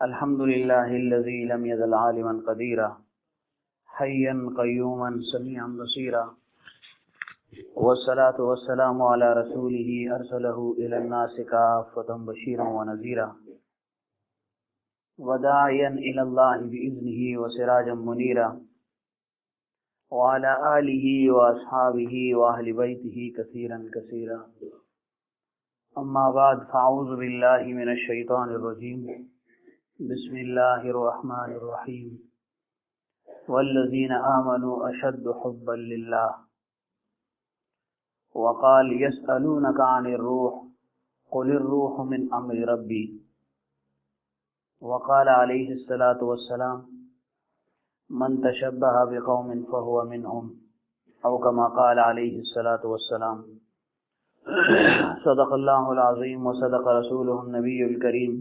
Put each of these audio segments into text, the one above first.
الحمد لله الذي لم يزل عالما قديرا حيا قيوما سميعا بصيرا، والصلاة والسلام على رسوله أرسله إلى الناس كافة بشيرا ونذيرا وداعيا إلى الله بإذنه وسراجا منيرا، وعلى آله وأصحابه وأهل بيته كثيرا كثيرا. أما بعد، فأعوذ بالله من الشيطان الرجيم. بسم الله الرحمن الرحيم. والذين آمنوا أشد حبا لله. وقال يسألونك عن الروح قل الروح من أمر ربي. وقال عليه الصلاة والسلام من تشبه بقوم فهو منهم، أو كما قال عليه الصلاة والسلام. صدق الله العظيم وصدق رسوله النبي الكريم،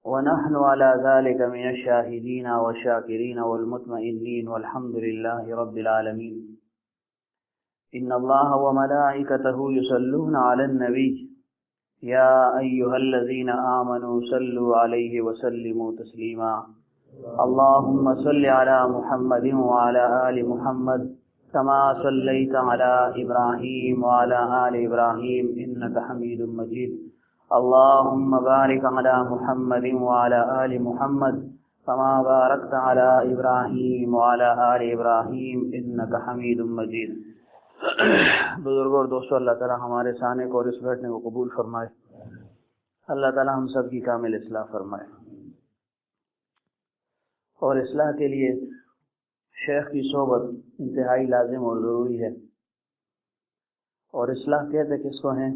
ونحن على ذلك من الشاهدين والشاكرين والمطمئنين، والحمد لله رب العالمين. إن الله وملائكته يصلون على النبي يا أيها الذين آمنوا صلوا عليه وسلموا تسليما. اللهم صل على محمد وعلى آل محمد كما صليت على إبراهيم وعلى آل إبراهيم إنك حميد مجيد. اللهم بارك على محمد وعلى آل محمد كما باركت على إبراهيم وعلى آل إبراهيم إنك حميد مجيد. بزرگوں اور دوستوں، اللہ تعالی ہمارے سامنے کو اور اس بیٹھنے کو قبول فرمائے. اللہ تعالی ہم سب کی کامل اصلاح فرمائے. اور اصلاح کے لیے شیخ کی صحبت انتہائی لازم اور ضروری ہے. اور اصلاح کہتے کس کو ہیں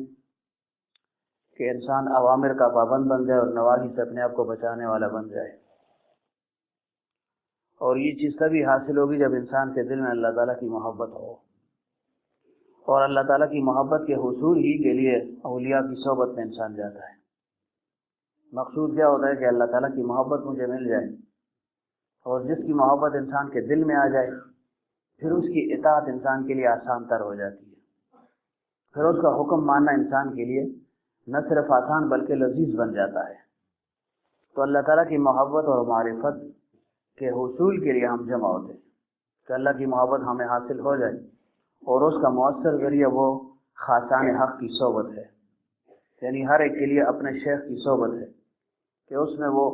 کہ انسان اوامر کا پابند بن جائے اور نواہی سے اپنے آپ کو بچانے والا بن جائے. اور یہ چیز تبھی حاصل ہوگی جب انسان کے دل میں اللہ تعالیٰ کی محبت ہو. اور اللہ تعالیٰ کی محبت کے حصول ہی کے لیے اولیاء کی صحبت میں انسان جاتا ہے. مقصود کیا ہوتا ہے کہ اللہ تعالیٰ کی محبت مجھے مل جائے، اور جس کی محبت انسان کے دل میں آ جائے پھر اس کی اطاعت انسان کے لیے آسان تر ہو جاتی ہے. پھر اس کا حکم ماننا انسان کے لیے نہ صرف آسان بلکہ لذیذ بن جاتا ہے. تو اللہ تعالیٰ کی محبت اور معرفت کے حصول کے لیے ہم جمع ہوتے ہیں کہ اللہ کی محبت ہمیں حاصل ہو جائے، اور اس کا مؤثر ذریعہ وہ خاصان حق کی صحبت ہے. یعنی ہر ایک کے لیے اپنے شیخ کی صحبت ہے کہ اس میں وہ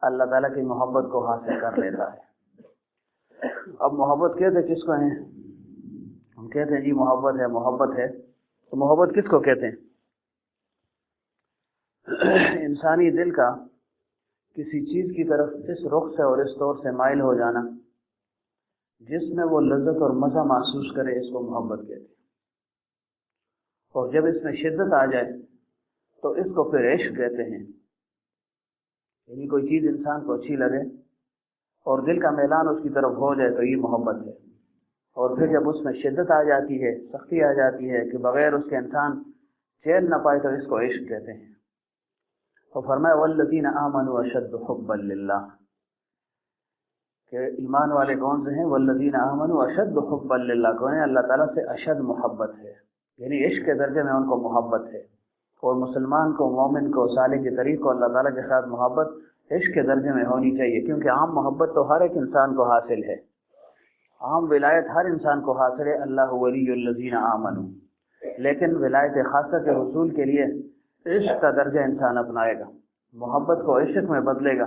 اللہ تعالیٰ کی محبت کو حاصل کر لیتا ہے. اب محبت کہتے کس کو ہیں؟ ہم کہتے ہیں جی محبت ہے، محبت ہے. تو محبت کس کو کہتے ہیں؟ انسانی دل کا کسی چیز کی طرف اس رخ سے اور اس طور سے مائل ہو جانا جس میں وہ لذت اور مزہ محسوس کرے، اس کو محبت کہتے ہیں. اور جب اس میں شدت آ جائے تو اس کو پھر عشق کہتے ہیں. یعنی کوئی چیز انسان کو اچھی لگے اور دل کا میلان اس کی طرف ہو جائے تو یہ محبت ہے. اور پھر جب اس میں شدت آ جاتی ہے، سختی آ جاتی ہے کہ بغیر اس کے انسان چین نہ پائے تو اس کو عشق کہتے ہیں. تو فرمایا والذین آمنوا اشد حبا للہ، کہ ایمان والے کون سے ہیں؟ والذین آمنوا اشد حبا للہ، کون ہیں؟ اللہ تعالیٰ سے اشد محبت ہے، یعنی عشق کے درجے میں ان کو محبت ہے. اور مسلمان کو، مومن کو، صالح کے طریق کو اللہ تعالیٰ کے ساتھ محبت عشق کے درجے میں ہونی چاہیے. کیونکہ عام محبت تو ہر ایک انسان کو حاصل ہے، عام ولایت ہر انسان کو حاصل ہے، اللہ ولی الذین آمنوا. لیکن ولایت خاصہ کے حصول کے لیے عشق کا درجہ انسان اپنائے گا، محبت کو عشق میں بدلے گا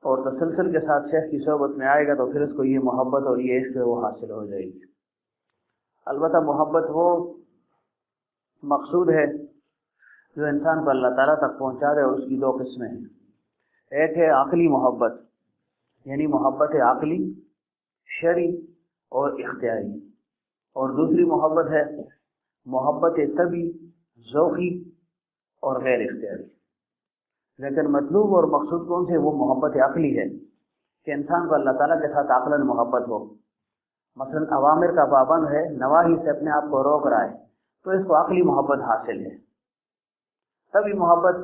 اور تسلسل کے ساتھ شیخ کی صحبت میں آئے گا تو پھر اس کو یہ محبت اور یہ عشق وہ حاصل ہو جائے گی. البتہ محبت وہ مقصود ہے جو انسان کو اللہ تعالیٰ تک پہنچا دے، اور اس کی دو قسمیں ہیں. ایک ہے عقلی محبت، یعنی محبت عقلی، شرعی اور اختیاری. اور دوسری محبت ہے محبت طبعی، ذوقی اور غیر اختیاری. لیکن مطلوب اور مقصود کون سے؟ وہ محبت عقلی ہے کہ انسان کو اللہ تعالیٰ کے ساتھ عقلاً محبت ہو. مثلا اوامر کا پابند ہے، نواہی سے اپنے آپ کو روک رہا ہے، تو اس کو عقلی محبت حاصل ہے. طبعی محبت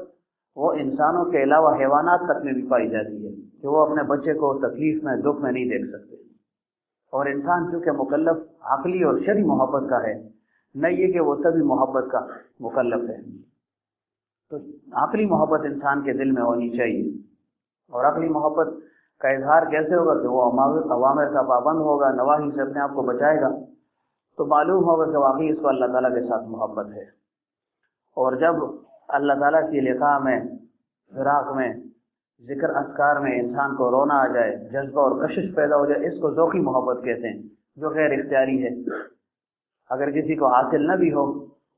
وہ انسانوں کے علاوہ حیوانات تک میں بھی پائی جاتی ہے کہ وہ اپنے بچے کو تکلیف میں، دکھ میں نہیں دیکھ سکتے. اور انسان چونکہ مکلف عقلی اور شرعی محبت کا ہے، نہ یہ کہ وہ طبعی محبت کا مکلف ہے. تو عقلی محبت انسان کے دل میں ہونی چاہیے. اور عقلی محبت کا اظہار کیسے ہوگا کہ وہ اوامر کا پابند ہوگا، نواہی سے اپنے آپ کو بچائے گا، تو معلوم ہوگا کہ واقعی اس کو اللہ تعالیٰ کے ساتھ محبت ہے۔ اور جب اللہ تعالیٰ کی لقاء میں، فراق میں، ذکر اذکار میں انسان کو رونا آ جائے، جذبہ اور کشش پیدا ہو جائے، اس کو ذوقی محبت کہتے ہیں، جو غیر اختیاری ہے۔ اگر کسی کو حاصل نہ بھی ہو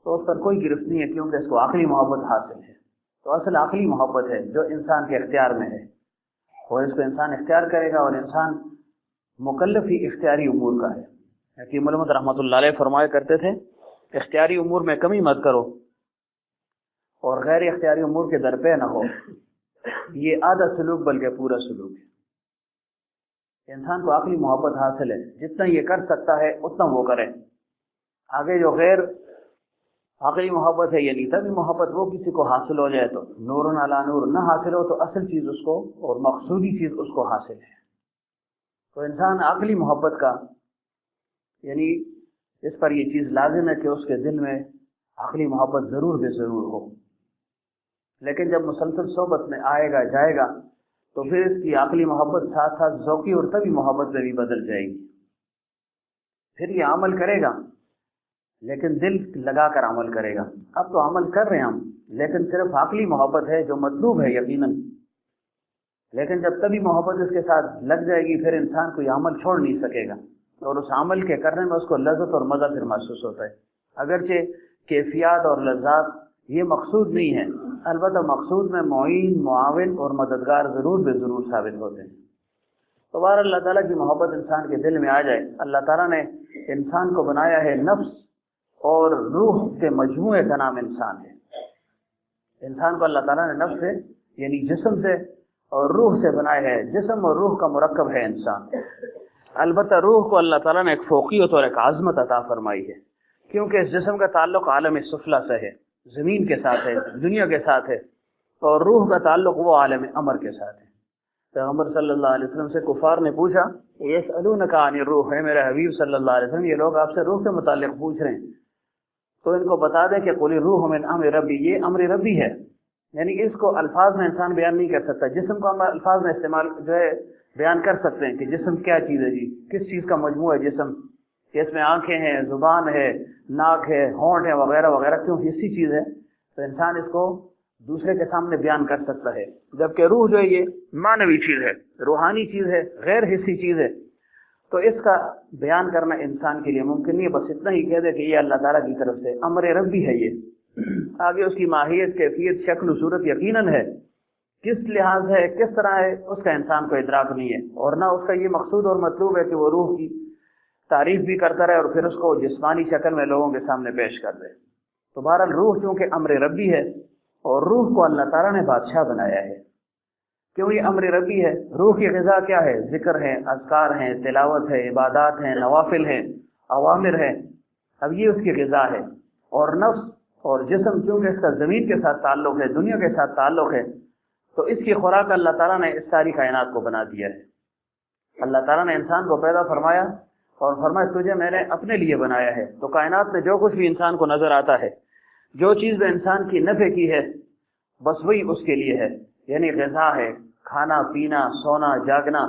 تو اس پر کوئی گرفت نہیں ہے، کیونکہ اس کو عقلی محبت حاصل ہے۔ تو اصل عقلی محبت ہے جو انسان کے اختیار میں ہے، اور اس کو انسان اختیار کرے گا، اور انسان مکلف ہی اختیاری امور کا ہے۔ حکیم علامت رحمۃ اللہ علیہ فرمایا کرتے تھے، اختیاری امور میں کمی مت کرو اور غیر اختیاری امور کے درپے نہ ہو، یہ آدھا سلوک بلکہ پورا سلوک ہے۔ انسان کو عقلی محبت حاصل ہے، جتنا یہ کر سکتا ہے اتنا وہ کرے۔ آگے جو غیر عقلی محبت ہے، یعنی تبھی محبت وہ کسی کو حاصل ہو جائے تو نور علی نور، نہ حاصل ہو تو اصل چیز اس کو اور مقصودی چیز اس کو حاصل ہے۔ تو انسان عقلی محبت کا، یعنی اس پر یہ چیز لازم ہے کہ اس کے دل میں عقلی محبت ضرور بے ضرور ہو، لیکن جب مسلسل صحبت میں آئے گا جائے گا تو پھر اس کی عقلی محبت ساتھ ساتھ ذوقی اور طبعی محبت میں بھی بدل جائے گی۔ پھر یہ عمل کرے گا لیکن دل لگا کر عمل کرے گا۔ اب تو عمل کر رہے ہیں ہم، لیکن صرف عقلی محبت ہے جو مطلوب ہے یقیناً، لیکن جب طبعی محبت اس کے ساتھ لگ جائے گی پھر انسان کو یہ عمل چھوڑ نہیں سکے گا، اور اس عمل کے کرنے میں اس کو لذت اور مزہ پھر محسوس ہوتا ہے۔ اگرچہ کیفیات اور لذات یہ مقصود نہیں ہے، البتہ مقصود میں معین، معاون اور مددگار ضرور بے ضرور ثابت ہوتے ہیں۔ تو بہر اللہ تعالیٰ کی محبت انسان کے دل میں آ جائے۔ اللہ تعالیٰ نے انسان کو بنایا ہے نفس اور روح کے مجموعے کا نام انسان ہے۔ انسان کو اللہ تعالیٰ نے نفس سے یعنی جسم سے اور روح سے بنایا ہے، جسم اور روح کا مرکب ہے انسان۔ البتہ روح کو اللہ تعالیٰ نے ایک فوقیت اور ایک عظمت عطا فرمائی ہے، کیونکہ اس جسم کا تعلق عالم سفلی سے ہے، زمین کے ساتھ ہے، دنیا کے ساتھ ہے، اور روح کا تعلق وہ عالم امر کے ساتھ ہے۔ پیغمبر صلی اللہ علیہ وسلم سے کفار نے پوچھا، یسألونک عن الروح، ہے میرے حبیب صلی اللہ علیہ وسلم، یہ لوگ آپ سے روح کے متعلق پوچھ رہے ہیں، تو ان کو بتا دیں کہ قل الروح من امر ربی، یہ امر ربی ہے، یعنی اس کو الفاظ میں انسان بیان نہیں کر سکتا۔ جسم کو ہم الفاظ میں استعمال جو ہے بیان کر سکتے ہیں کہ جسم کیا چیز ہے، جی کس چیز کا مجموعہ ہے جسم، کہ اس میں آنکھیں ہیں، زبان ہے، ناک ہے، ہونٹ ہے، وغیرہ وغیرہ، کیوں حصی چیز ہے، تو انسان اس کو دوسرے کے سامنے بیان کر سکتا ہے۔ جبکہ روح جو ہے یہ معنوی چیز ہے، روحانی چیز ہے، غیر حصی چیز ہے، تو اس کا بیان کرنا انسان کے لیے ممکن نہیں ہے۔ بس اتنا ہی کہہ دے کہ یہ اللہ تعالیٰ کی طرف سے امر ربی ہے۔ یہ آگے اس کی ماہیت، کیفیت، شکل و صورت یقیناً ہے، کس لحاظ ہے، کس طرح ہے، اس کا انسان کو ادراک نہیں ہے، اور نہ اس کا یہ مقصود اور مطلوب ہے کہ وہ روح کی تعریف بھی کرتا رہے اور پھر اس کو جسمانی شکل میں لوگوں کے سامنے پیش کر دے۔ تو بہرحال روح چونکہ امر ربی ہے، اور روح کو اللہ تعالیٰ نے بادشاہ بنایا ہے، کیوں یہ امر ربی ہے۔ روح کی غذا کیا ہے؟ ذکر ہے، اذکار ہیں، تلاوت ہے، عبادات ہیں، نوافل ہیں، اوامر ہیں، اب یہ اس کی غذا ہے۔ اور نفس اور جسم چونکہ اس کا زمین کے ساتھ تعلق ہے، دنیا کے ساتھ تعلق ہے، تو اس کی خوراک اللہ تعالیٰ نے اس ساری کائنات کو بنا دیا ہے۔ اللہ تعالیٰ نے انسان کو پیدا فرمایا اور فرمایا تجھے میں نے اپنے لیے بنایا ہے۔ تو کائنات میں جو کچھ بھی انسان کو نظر آتا ہے، جو چیز انسان کی نفع کی ہے، بس وہی اس کے لیے ہے، یعنی غذا ہے، کھانا پینا، سونا جاگنا،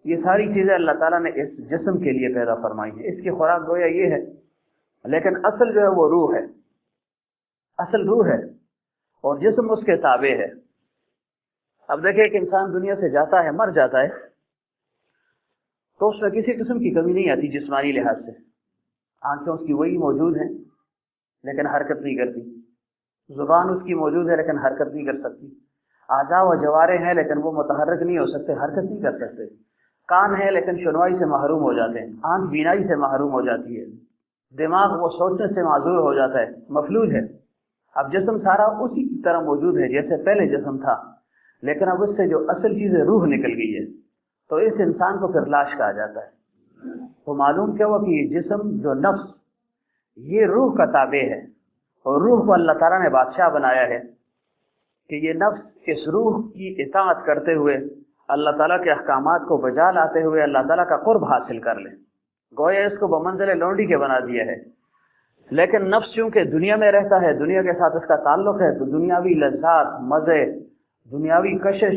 یہ ساری چیزیں اللہ تعالیٰ نے اس جسم کے لیے پیدا فرمائی ہیں۔ اس کی خوراک گویا یہ ہے، لیکن اصل جو ہے وہ روح ہے، اصل روح ہے، اور جسم اس کے تابع ہے۔ اب دیکھیں کہ انسان دنیا سے جاتا ہے، مر جاتا ہے، تو اس میں کسی قسم کی کمی نہیں آتی جسمانی لحاظ سے۔ آنکھیں اس کی وہی موجود ہیں لیکن حرکت نہیں کرتی، زبان اس کی موجود ہے لیکن حرکت نہیں کر سکتی، اعضاء و جوارح ہیں لیکن وہ متحرک نہیں ہو سکتے، حرکت نہیں کر سکتے، کان ہے لیکن سنوائی سے محروم ہو جاتے ہیں، آنکھ بینائی سے محروم ہو جاتی ہے، دماغ وہ سوچنے سے معذور ہو جاتا ہے، مفلوج ہے۔ اب جسم سارا اسی کی طرح موجود ہے جیسے پہلے جسم تھا، لیکن اب اس سے جو اصل چیز ہے روح نکل گئی ہے، تو اس انسان کو پھر لاش کہا جاتا ہے۔ تو معلوم کیا ہوا کہ یہ جسم جو نفس یہ روح کا تابع ہے، اور روح کو اللہ تعالیٰ نے بادشاہ بنایا ہے کہ یہ نفس اس روح کی اطاعت کرتے ہوئے اللہ تعالیٰ کے احکامات کو بجا لاتے ہوئے اللہ تعالیٰ کا قرب حاصل کر لے، گویا اس کو بمنزل لونڈی کے بنا دیا ہے۔ لیکن نفس چونکہ دنیا میں رہتا ہے، دنیا کے ساتھ اس کا تعلق ہے، تو دنیاوی لذات، مزے، دنیاوی کشش،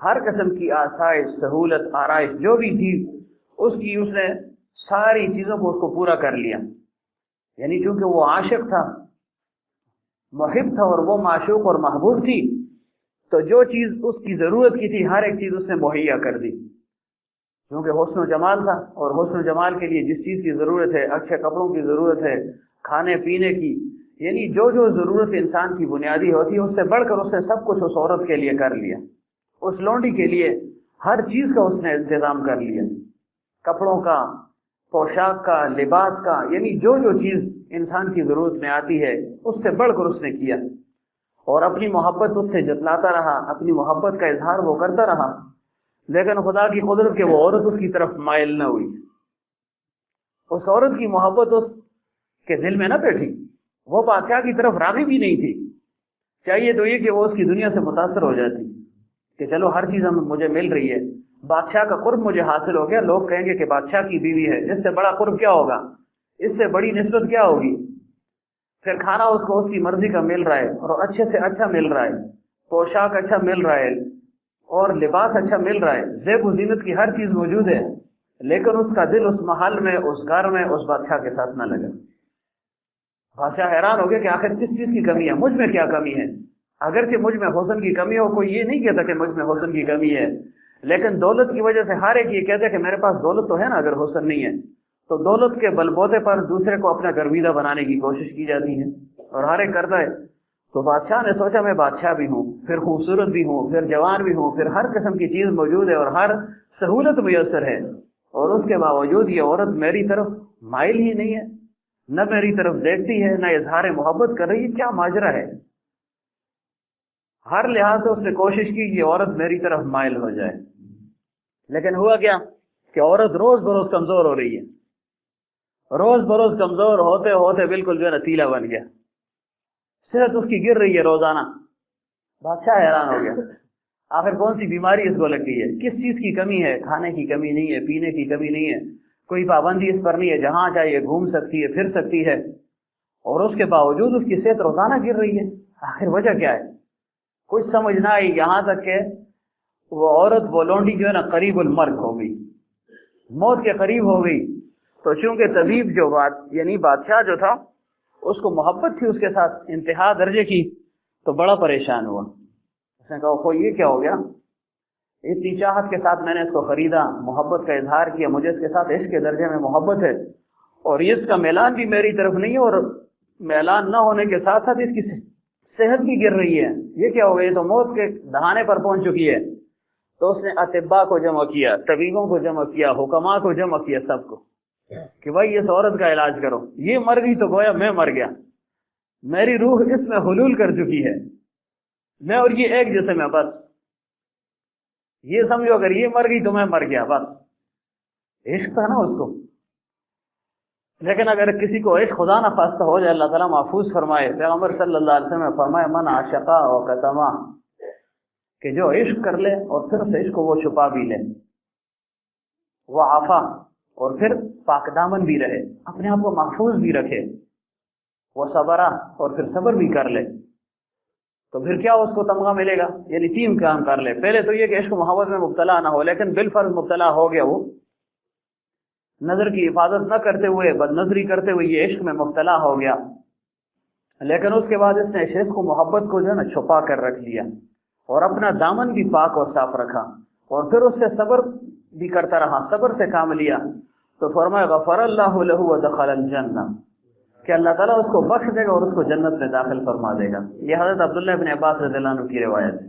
ہر قسم کی آسائش، سہولت، آرائش جو بھی تھی اس کی اس نے ساری چیزوں کو اس کو پورا کر لیا. یعنی چونکہ وہ عاشق تھا، محب تھا، اور وہ معشوق اور محبوب تھی، تو جو چیز اس کی ضرورت کی تھی ہر ایک چیز اس نے مہیا کر دی. کیونکہ حسن و جمال تھا، اور حسن و جمال کے لیے جس چیز کی ضرورت ہے، اچھے کپڑوں کی ضرورت ہے، کھانے پینے کی، یعنی جو جو ضرورت انسان کی بنیادی ہوتی ہے اس سے بڑھ کر اس نے سب کچھ اس عورت کے لیے کر لیا. اس لونڈی کے لیے ہر چیز کا اس نے انتظام کر لیا، کپڑوں کا، پوشاک کا، لباس کا، یعنی جو جو چیز انسان کی ضرورت میں آتی ہے اس سے بڑھ کر اس نے کیا. اور اپنی محبت اس سے جتلاتا رہا، اپنی محبت کا اظہار وہ کرتا رہا. لیکن خدا کی قدرت کہ وہ عورت اس کی طرف مائل نہ ہوئی. اس عورت کی محبت اس کے دل میں نہ بیٹھی، وہ بادشاہ کی طرف راغب ہی نہیں تھی. چاہیے تو یہ کہ وہ اس کی دنیا سے متاثر ہو جاتی کہ چلو ہر چیز مجھے مل رہی ہے، بادشاہ کا قرب مجھے حاصل ہو گیا، لوگ کہیں گے کہ بادشاہ کی بیوی ہے، اس سے بڑا قرب کیا ہوگا، اس سے بڑی نسبت کیا ہوگی. پھر کھانا اس کو اس کی مرضی کا مل رہا ہے، اور اچھے سے اچھا مل رہا ہے، پوشاک اچھا مل رہا ہے، اور لباس اچھا مل رہا ہے، زیب و زینت کی ہر چیز موجود ہے، لیکن اس کا دل اس محل میں، اس گھر میں، اس بادشاہ کے ساتھ نہ لگا. بادشاہ حیران ہو گیا کہ آخر کس چیز کی کمی ہے، مجھ میں کیا کمی ہے. اگرچہ مجھ میں حسن کی کمی ہو، کوئی یہ نہیں کہتا کہ مجھ میں حسن کی کمی ہے، لیکن دولت کی وجہ سے ہر ایک یہ کہتا ہے کہ میرے پاس دولت تو ہے نا، اگر حسن نہیں ہے تو دولت کے بل بوتے پر دوسرے کو اپنا گرویدہ بنانے کی کوشش کی جاتی ہے، اور ہر ایک کرتا ہے. تو بادشاہ نے سوچا میں بادشاہ بھی ہوں، پھر خوبصورت بھی ہوں، پھر جوان بھی ہوں، پھر ہر قسم کی چیز موجود ہے اور ہر سہولت میسر ہے، اور اس کے باوجود یہ عورت میری طرف مائل ہی نہیں ہے، نہ میری طرف دیکھتی ہے، نہ اظہار محبت کر رہی ہے. کیا ماجرا ہے؟ ہر لحاظ سے اس نے کوشش کی یہ عورت میری طرف مائل ہو جائے، لیکن ہوا کیا کہ عورت روز بروز کمزور ہو رہی ہے. روز بروز کمزور ہوتے ہوتے بالکل جو ہے نا تیلا بن گیا، صحت اس کی گر رہی ہے روزانہ. بادشاہ حیران ہو گیا، آخر کون سی بیماری اس کو لگ گئی ہے، کس چیز کی کمی ہے. کھانے کی کمی نہیں ہے، پینے کی کمی نہیں ہے، کوئی پابندی اس پر نہیں ہے، جہاں چاہیے گھوم سکتی ہے، پھر سکتی ہے، اور اس کے باوجود اس کی صحت روزانہ گر رہی ہے. آخر وجہ کیا ہے؟ کچھ سمجھ نہ آئی، یہاں تک کہ وہ عورت، وہ لونڈی جو ہے نا قریب المرگ ہو گئی، موت کے قریب ہو گئی. تو چونکہ طبیب جو یعنی بادشاہ جو تھا اس کو محبت تھی اس کے ساتھ انتہا درجے کی، تو بڑا پریشان ہوا. اس نے کہا یہ کیا ہو گیا، اتنی چاہت کے ساتھ میں نے اس کو خریدا، محبت کا اظہار کیا، مجھے اس کے ساتھ عشق کے درجے میں محبت ہے، اور اس کا میلان بھی میری طرف نہیں ہے، اور میلان نہ ہونے کے ساتھ ساتھ اس کی صحت بھی گر رہی ہے، یہ کیا ہو گئی، تو موت کے دہانے پر پہنچ چکی ہے. تو اس نے اطباء کو جمع کیا، طبیبوں کو جمع کیا، حکماء کو جمع کیا، سب کو کہ بھائی اس عورت کا علاج کرو. یہ مر گئی تو گویا میں مر گیا، میری روح اس میں حلول کر چکی ہے، میں اور یہ ایک جسم ہے، بس یہ سمجھو اگر یہ مر گئی تو میں مر گیا، بس. عشق تھا نا اس کو. لیکن اگر کسی کو عشق خدا نہ خواستہ ہو جائے، اللہ تعالیٰ محفوظ فرمائے، پیغمبر صلی اللہ علیہ وسلم نے فرمایا من عاشقا و کتما، کہ جو عشق کر لے اور پھر اس عشق کو وہ چھپا بھی لے، وہ عفا، اور پھر پاک دامن بھی رہے، اپنے آپ کو محفوظ بھی رکھے، وہ صبرا، اور پھر صبر بھی کر لے، تو پھر کیا اس کو تمغہ ملے گا. یعنی 3 کام کر لے. پہلے تو یہ کہ عشق و محبت میں مبتلا نہ ہو، لیکن بالفرض مبتلا ہو گیا، وہ نظر کی حفاظت نہ کرتے ہوئے، بد نظری کرتے ہوئے یہ عشق میں مبتلا ہو گیا، لیکن اس کے بعد اس نے عشق و محبت کو جو ہے نا چھپا کر رکھ لیا، اور اپنا دامن بھی پاک اور صاف رکھا، اور پھر اس سے صبر بھی کرتا رہا، صبر سے کام لیا. تو فرمایا غفر اللہ لہ ودخل الجنہ، کہ اللہ تعالیٰ اس کو بخش دے گا اور اس کو جنت میں داخل فرما دے گا. یہ حضرت عبداللہ ابن عباس رضی اللہ عنہ کی روایت ہے.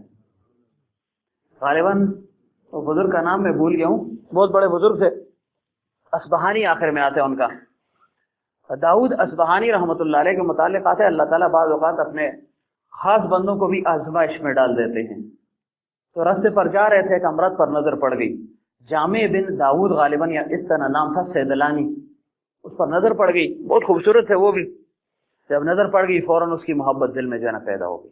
غالباً وہ بزرگ کا نام میں بھول گیا ہوں، بہت بڑے بزرگ تھے، اصبہانی آخر میں آتے ہیں ان کا، داؤد اصبہانی رحمۃ اللہ علیہ کے متعلق آتے ہیں اللہ تعالیٰ بعض اوقات اپنے خاص بندوں کو بھی آزمائش میں ڈال دیتے ہیں. تو راستے پر جا رہے تھے، ایک امرت پر نظر پڑ گئی، جامع بن داؤد غالباً یا اس طرح نام تھا، سیدلانی، اس پر نظر پڑ گئی، بہت خوبصورت ہے وہ بھی. جب نظر پڑ گئی فوراً اس کی محبت دل میں جو ہے نا پیدا ہو گئی.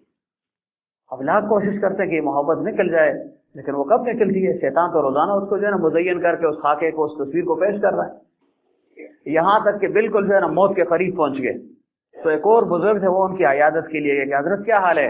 اب لاکھ کوشش کرتے ہیں کہ یہ محبت نکل جائے، لیکن وہ کب نکلتی ہے؟ شیطان تو روزانہ اس کو جو ہے نا مزین کر کے اس خاکے کو، اس تصویر کو پیش کر رہا ہے، یہاں تک کہ بالکل جو ہے نا موت کے قریب پہنچ گئے. تو ایک اور بزرگ تھے، وہ ان کی عیادت کے لیے گئے کہ حضرت کیا حال ہے؟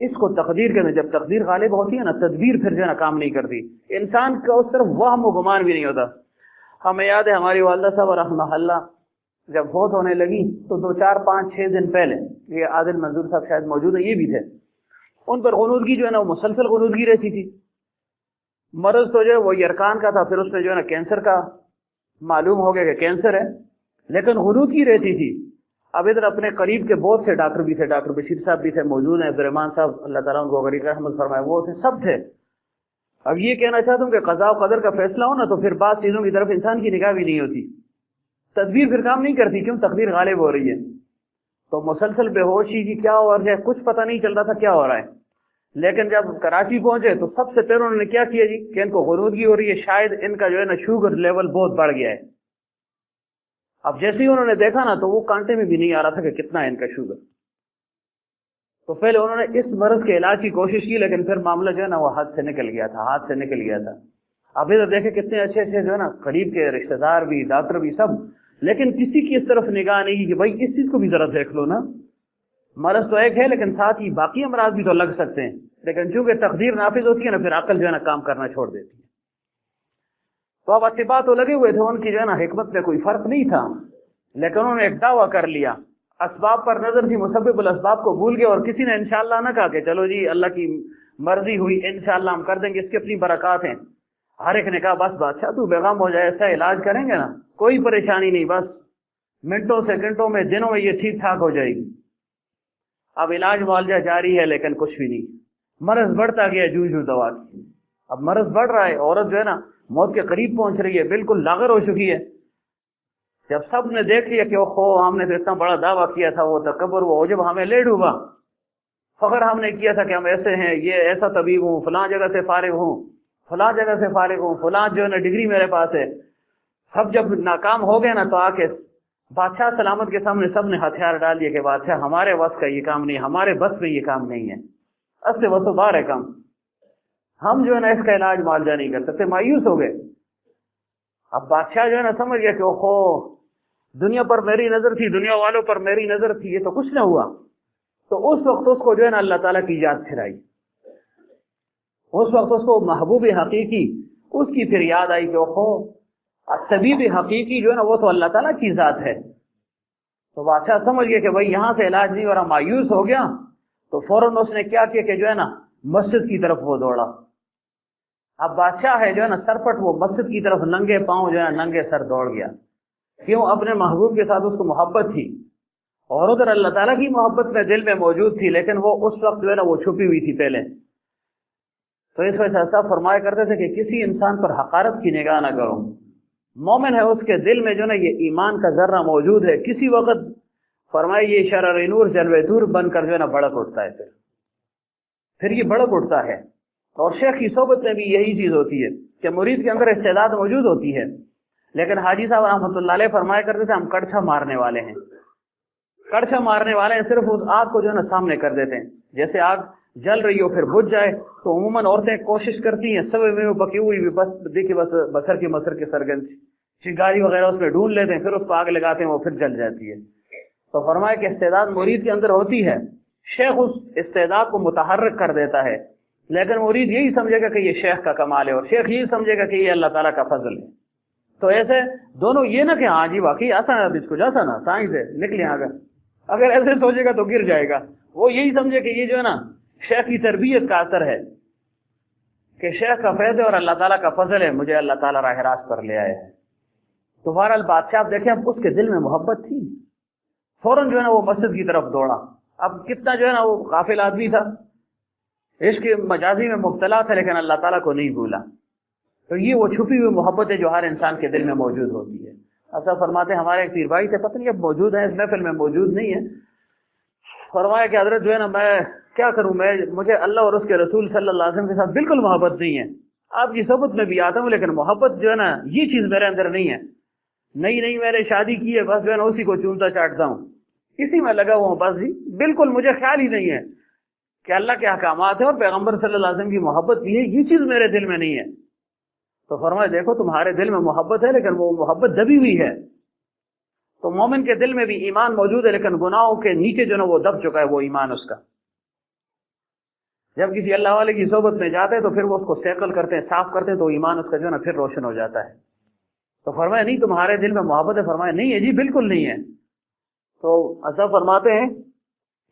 اس کو تقدیر کے جب تقدیر غالب ہوتی ہے نا، تدبیر پھر جو ہے نا کام نہیں کرتی، انسان کا اس طرف وہم و گمان بھی نہیں ہوتا۔ ہمیں یاد ہے ہماری والدہ صاحب رحمہ اللہ جب فوت ہونے لگی تو 2 4 5 6 دن پہلے، یہ عادل منظور صاحب شاید موجود ہے، یہ بھی تھے، ان پر غنودگی جو ہے نا وہ مسلسل غنودگی رہتی تھی۔ مرض تو جو ہے وہ یرکان کا تھا، پھر اس میں جو ہے نا کینسر کا معلوم ہو گیا کہ کینسر ہے، لیکن غنودگی رہتی تھی۔ اب ادھر اپنے قریب کے بہت سے ڈاکٹر بھی تھے، ڈاکٹر بشیر صاحب بھی تھے موجود ہیں، عبدالرحمان صاحب اللہ تعالیٰ ان کو غریق رحمت فرمائے، وہ تھے، سب تھے۔ اب یہ کہنا چاہتا ہوں کہ قضاء و قدر کا فیصلہ ہو نا تو پھر بعض چیزوں کی طرف انسان کی نگاہ بھی نہیں ہوتی، تدبیر پھر کام نہیں کرتی، کیوں؟ تقدیر غالب ہو رہی ہے۔ تو مسلسل بے ہوشی کی کیا ہو رہا ہے، کچھ پتہ نہیں چل رہا تھا کیا ہو رہا ہے، لیکن جب کراچی پہنچے تو سب سے پہلے انہوں نے کیا کیا جی کہ ان کو غنودگی ہو رہی ہے، شاید ان کا جو ہے نا شوگر لیول بہت بڑھ گیا ہے۔ اب جیسے ہی انہوں نے دیکھا نا تو وہ کانٹے میں بھی نہیں آ رہا تھا کہ کتنا ہے ان کا شوگر۔ تو پہلے انہوں نے اس مرض کے علاج کی کوشش کی، لیکن پھر معاملہ جو ہے نا وہ ہاتھ سے نکل گیا تھا۔ اب ادھر دیکھے کتنے اچھے جو ہے نا قریب کے رشتہ دار بھی، ڈاکٹر بھی، سب، لیکن کسی کی اس طرف نگاہ نہیں کہ بھائی اس چیز کو بھی ذرا دیکھ لو نا، مرض تو ایک ہے لیکن ساتھ ہی باقی امراض بھی تو لگ سکتے ہیں، لیکن چونکہ تقدیر نافذ ہوتی ہے نا پھر عقل جو ہے نا کام کرنا چھوڑ دیتی ہے۔ تو اب اتباع تو لگے ہوئے تھے، ان کی جو ہے نا حکمت میں کوئی فرق نہیں تھا، لیکن انہوں نے ایک دعویٰ کر لیا، اسباب پر نظر تھی، مسبب الاسباب کو بھول گئے، اور کسی نے انشاءاللہ نہ کہا کہ چلو جی اللہ کی مرضی ہوئی انشاءاللہ ہم کر دیں گے، اس کی اپنی برکات ہیں۔ ہر ایک نے کہا بس بادشاہ تو بیغم ہو جائے، ایسا علاج کریں گے نا کوئی پریشانی نہیں، بس منٹوں سیکنڈوں میں دنوں میں یہ ٹھیک ٹھاک ہو جائے گی۔ اب علاج معالجہ جاری ہے لیکن کچھ بھی نہیں، مرض بڑھتا گیا جو دوا کی۔ اب مرض بڑھ رہا ہے، عورت جو ہے نا موت کے قریب پہنچ رہی ہے، بالکل لاغر ہو چکی ہے۔ جب سب نے دیکھ لیا کہ ہم نے تو اتنا بڑا دعویٰ کیا تھا، وہ تکبر، وہ جب ہمیں لے ڈوبا، فخر ہم نے کیا تھا کہ ہم ایسے ہیں، یہ ایسا طبیب ہوں، فلاں جگہ سے فارغ ہوں، فلاں جگہ سے فارغ ہوں، فلاں جو ہے نا ڈگری میرے پاس ہے، سب جب ناکام ہو گئے نا تو آ کے بادشاہ سلامت کے سامنے سب نے ہتھیار ڈال دیا کہ بادشاہ ہمارے بس کا یہ کام نہیں، ہمارے بس میں یہ کام نہیں ہے، اس سے بس بار ہے کام، ہم جو ہے نا اس کا علاج معالجہ نہیں کر سکتے، مایوس ہو گئے۔ اب بادشاہ جو ہے نا سمجھ گیا کہ دنیا پر میری نظر تھی، دنیا والوں پر میری نظر تھی، یہ تو کچھ نہ ہوا۔ تو اس وقت اس کو جو ہے نا اللہ تعالیٰ کی یاد پھر آئی، اس وقت اس کو محبوب حقیقی اس کی پھر یاد آئی کہ طبیب حقیقی جو ہے نا وہ تو اللہ تعالیٰ کی ذات ہے۔ تو بادشاہ سمجھ گیا کہ بھائی یہاں سے علاج نہیں ہو رہا، مایوس ہو گیا، تو فوراً اس نے کیا کیا کہ جو ہے نا مسجد کی طرف وہ دوڑا۔ اب بادشاہ ہے جو ہے نا سرپٹ، وہ مسجد کی طرف ننگے پاؤں جو ہے نا ننگے سر دوڑ گیا، کیوں؟ اپنے محبوب کے ساتھ اس کو محبت تھی، اور ادھر اللہ تعالیٰ کی محبت میں دل میں موجود تھی، لیکن وہ اس وقت جو ہے نا وہ چھپی ہوئی تھی پہلے۔ تو اس وجہ سے ایسا فرمایا کرتے تھے کہ کسی انسان پر حقارت کی نگاہ نہ کرو، مومن ہے اس کے دل میں جو نا یہ ایمان کا ذرہ موجود ہے، کسی وقت فرمائے یہ شرر نور جلوے دور بن کر جو ہے نا بڑک اٹھتا ہے، پھر یہ بڑک اٹھتا ہے۔ اور شیخ کی صحبت میں بھی یہی چیز ہوتی ہے کہ مرید کے اندر استعداد موجود ہوتی ہے، لیکن حاجی صاحب رحمۃ اللہ علیہ فرمایا کرتے تھے ہم کڑچھا مارنے والے ہیں، کڑچھا مارنے والے ہیں، صرف اس آگ کو جو ہے نا سامنے کر دیتے ہیں، جیسے آگ جل رہی ہو پھر بجھ جائے تو عموماً عورتیں کوشش کرتی ہیں سب میں پکی ہوئی بھی بس دیکھیے بس بسر کی مسر کے سرگن چنگاری وغیرہ اس میں ڈھونڈ لیتے ہیں، پھر اس کو آگ لگاتے ہیں، وہ پھر جل جاتی ہے۔ تو فرمایا کہ استعداد مرید کے اندر ہوتی ہے، شیخ اس استعداد کو متحرک کر دیتا ہے، لیکن مرید یہی سمجھے گا کہ یہ شیخ کا کمال ہے، اور شیخ یہی سمجھے گا کہ یہ اللہ تعالیٰ کا فضل ہے۔ تو ایسے دونوں یہ نہ کہ ہاں جی واقعی آسان ہے، اس کو جیسا نا سائنس ہے نکلے آگے، اگر ایسے سوچے گا تو گر جائے گا۔ وہ یہی سمجھے کہ یہ جو ہے نا شیخ کی تربیت کا اثر ہے کہ شیخ کا فیض ہے اور اللہ تعالیٰ کا فضل ہے، مجھے اللہ تعالیٰ راہ راست پر لے آئے ہیں۔ تو بہرحال بادشاہ آپ دیکھیں اب اس کے دل میں محبت تھی، فوراً جو ہے نا وہ مسجد کی طرف دوڑا۔ اب کتنا جو ہے نا وہ غافل آدمی تھا، عشق مجازی میں مبتلا تھا، لیکن اللہ تعالیٰ کو نہیں بھولا۔ تو یہ وہ چھپی ہوئی محبت ہے جو ہر انسان کے دل میں موجود ہوتی ہے۔ ایسا فرماتے ہیں ہمارے ایک پیر بھائی تھے، پتہ نہیں اب موجود ہیں اس محفل میں، موجود نہیں ہے، فرمایا کہ حضرت جو ہے نا میں کیا کروں، مجھے اللہ اور اس کے رسول صلی اللہ علیہ وسلم کے ساتھ بالکل محبت نہیں ہے، آپ کی صحبت میں بھی آتا ہوں لیکن محبت جو ہے نا یہ چیز میرے اندر نہیں ہے، نہیں میں نے شادی کی ہے، بس جو ہے نا اسی کو چونتا چاٹتا ہوں، اسی میں لگا ہوا ہوں، بس جی بالکل مجھے خیال ہی نہیں ہے کہ اللہ کے احکامات ہیں اور پیغمبر صلی اللہ علیہ وسلم کی محبت بھی ہے، یہ چیز میرے دل میں نہیں ہے۔ تو فرمایا دیکھو تمہارے دل میں محبت ہے لیکن وہ محبت دبی ہوئی ہے۔ تو مومن کے دل میں بھی ایمان موجود ہے لیکن گناہوں کے نیچے جو نا وہ دب چکا ہے وہ ایمان اس کا۔ جب کسی اللہ والے کی صحبت میں جاتے ہیں تو پھر وہ اس کو سیکل کرتے ہیں، صاف کرتے ہیں، تو ایمان اس کا جو ہے نا پھر روشن ہو جاتا ہے۔ تو فرمایا نہیں تمہارے دل میں محبت ہے؟ فرمایا نہیں ہے جی، بالکل نہیں ہے۔ تو اصحاب فرماتے ہیں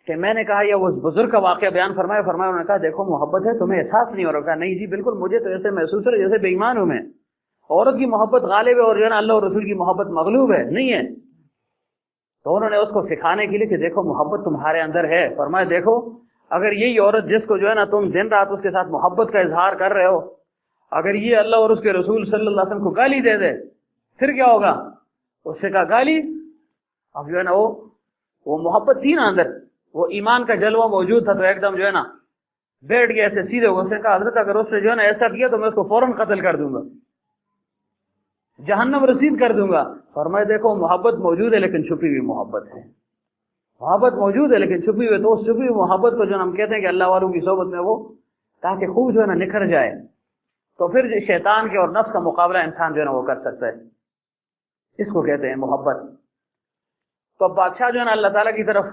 کہ میں نے کہا یا وہ بزرگ کا واقعہ بیان فرمایا انہوں نے کہا دیکھو محبت ہے، تمہیں احساس نہیں ہو رہا؟ کہا نہیں جی بالکل، مجھے تو ایسے محسوس ہے جیسے بے ایمان ہوں میں، عورت کی محبت غالب ہے اور جو ہے نا اللہ اور رسول کی محبت مغلوب ہے، نہیں ہے۔ تو انہوں نے اس کو سکھانے کے لیے کہ دیکھو محبت تمہارے اندر ہے، فرمایا دیکھو اگر یہی عورت جس کو جو ہے نا تم دن رات اس کے ساتھ محبت کا اظہار کر رہے ہو، اگر یہ اللہ اور اس کے رسول صلی اللہ علیہ وسلم کو گالی دے دے پھر کیا ہوگا؟ اس سے کہا گالی؟ اب جو ہے نا وہ محبت تھی نا اندر، وہ ایمان کا جلوہ موجود تھا، تو ایک دم جو ہے نا بیٹھ گیا ایسے سیدھے ہو۔ اس نے کہا حضرت اگر اس نے جو ہے نا ایسا کیا تو میں اس کو فوراً قتل کر دوں گا، جہنم رسید کر دوں گا۔ فرمایا دیکھو محبت موجود ہے لیکن چھپی ہوئی محبت ہے، محبت موجود ہے لیکن چھپی ہوئی، تو اس چھپی ہوئی محبت کو جو ہم کہتے ہیں کہ اللہ والوں کی صحبت میں وہ تاکہ خوب جو ہے نا نکھر جائے، تو پھر شیطان کے اور نفس کا مقابلہ انسان جو ہے نا وہ کر سکتا ہے، اس کو کہتے ہیں محبت۔ تو اب بادشاہ جو ہے نا اللہ تعالیٰ کی طرف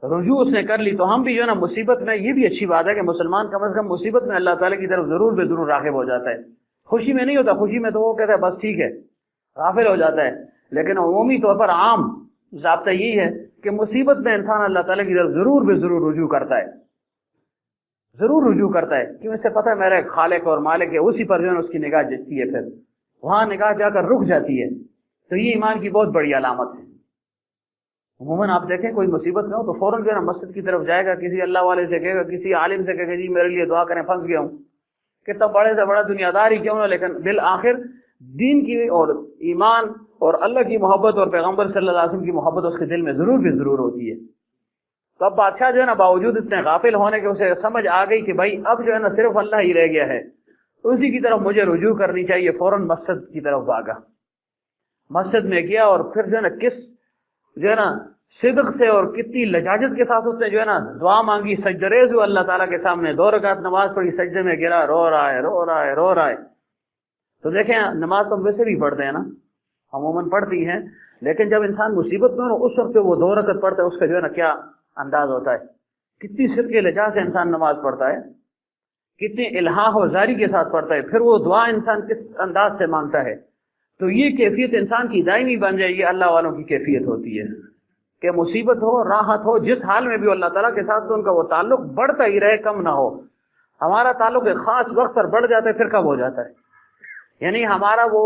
رجوع اس نے کر لی، تو ہم بھی جو ہے نا مصیبت میں، یہ بھی اچھی بات ہے کہ مسلمان کم از کم مصیبت میں اللہ تعالیٰ کی طرف ضرور بے ضرور راغب ہو جاتا ہے۔ خوشی میں نہیں ہوتا، خوشی میں تو وہ کہتا ہے بس ٹھیک ہے، غافل ہو جاتا ہے، لیکن عمومی طور پر عام ضابطہ یہی ہے کہ مصیبت میں انسان اللہ تعالیٰ کی طرف ضرور بے ضرور رجوع کرتا ہے، ضرور رجوع کرتا ہے، کیوں؟ اس سے پتہ ہے میرے خالق اور مالک ہے، اسی پر جو ہے اس کی نگاہ جھکتی ہے، پھر وہاں نگاہ جا کر رک جاتی ہے۔ تو یہ ایمان کی بہت بڑی علامت ہے۔ عموماً آپ دیکھیں کوئی مصیبت میں ہو تو فوراً جو ہے نا مسجد کی طرف جائے گا، کسی اللہ والے سے کہے گا، کسی عالم سے کہے گا جی میرے لیے دعا کریں پھنس گیا ہوں، کتنا بڑے سے بڑا دنیا دار ہی کیوں نہ، لیکن بالآخر دین کی اور ایمان اور اللہ کی محبت اور پیغمبر صلی اللہ علیہ وسلم کی محبت اس کے دل میں ضرور بھی ضرور ہوتی ہے۔ تو اب بادشاہ جو ہے نا باوجود اتنے غافل ہونے کے اسے سمجھ آ گئی کہ بھائی اب جو ہے نا صرف اللہ ہی رہ گیا ہے، اسی کی طرف مجھے رجوع کرنی چاہیے، فوراً مسجد کی طرف بھاگا، مسجد میں گیا اور پھر جو ہے نا کس جو ہے نا صدق سے اور کتنی لجاجت کے ساتھ اس نے جو ہے نا دعا مانگی، سجدہ ریز ہوا اللہ تعالیٰ کے سامنے، 2 رکعت نماز پڑھی، سجدے میں گرا، رو رہا ہے رو رہا ہے رو رہا ہے۔ تو دیکھیں نماز تو ہم ویسے بھی پڑھتے ہیں نا، عموماً پڑھتی ہیں، لیکن جب انسان مصیبت میں ہو اس وقت وہ 2 رکعت پڑھتا ہے، اس کا جو ہے نا کیا انداز ہوتا ہے، کتنی صدق کے لجا سے انسان نماز پڑھتا ہے، کتنی الہاح و زاری کے ساتھ پڑھتا ہے، پھر وہ دعا انسان کس انداز سے مانگتا ہے۔ تو یہ کیفیت انسان کی دائمی بن جائے، یہ اللہ والوں کی کیفیت ہوتی ہے کہ مصیبت ہو راحت ہو جس حال میں بھی اللہ تعالیٰ کے ساتھ تو ان کا وہ تعلق بڑھتا ہی رہے، کم نہ ہو۔ ہمارا تعلق ایک خاص وقت پر بڑھ جاتا ہے، پھر کب ہو جاتا ہے، یعنی ہمارا وہ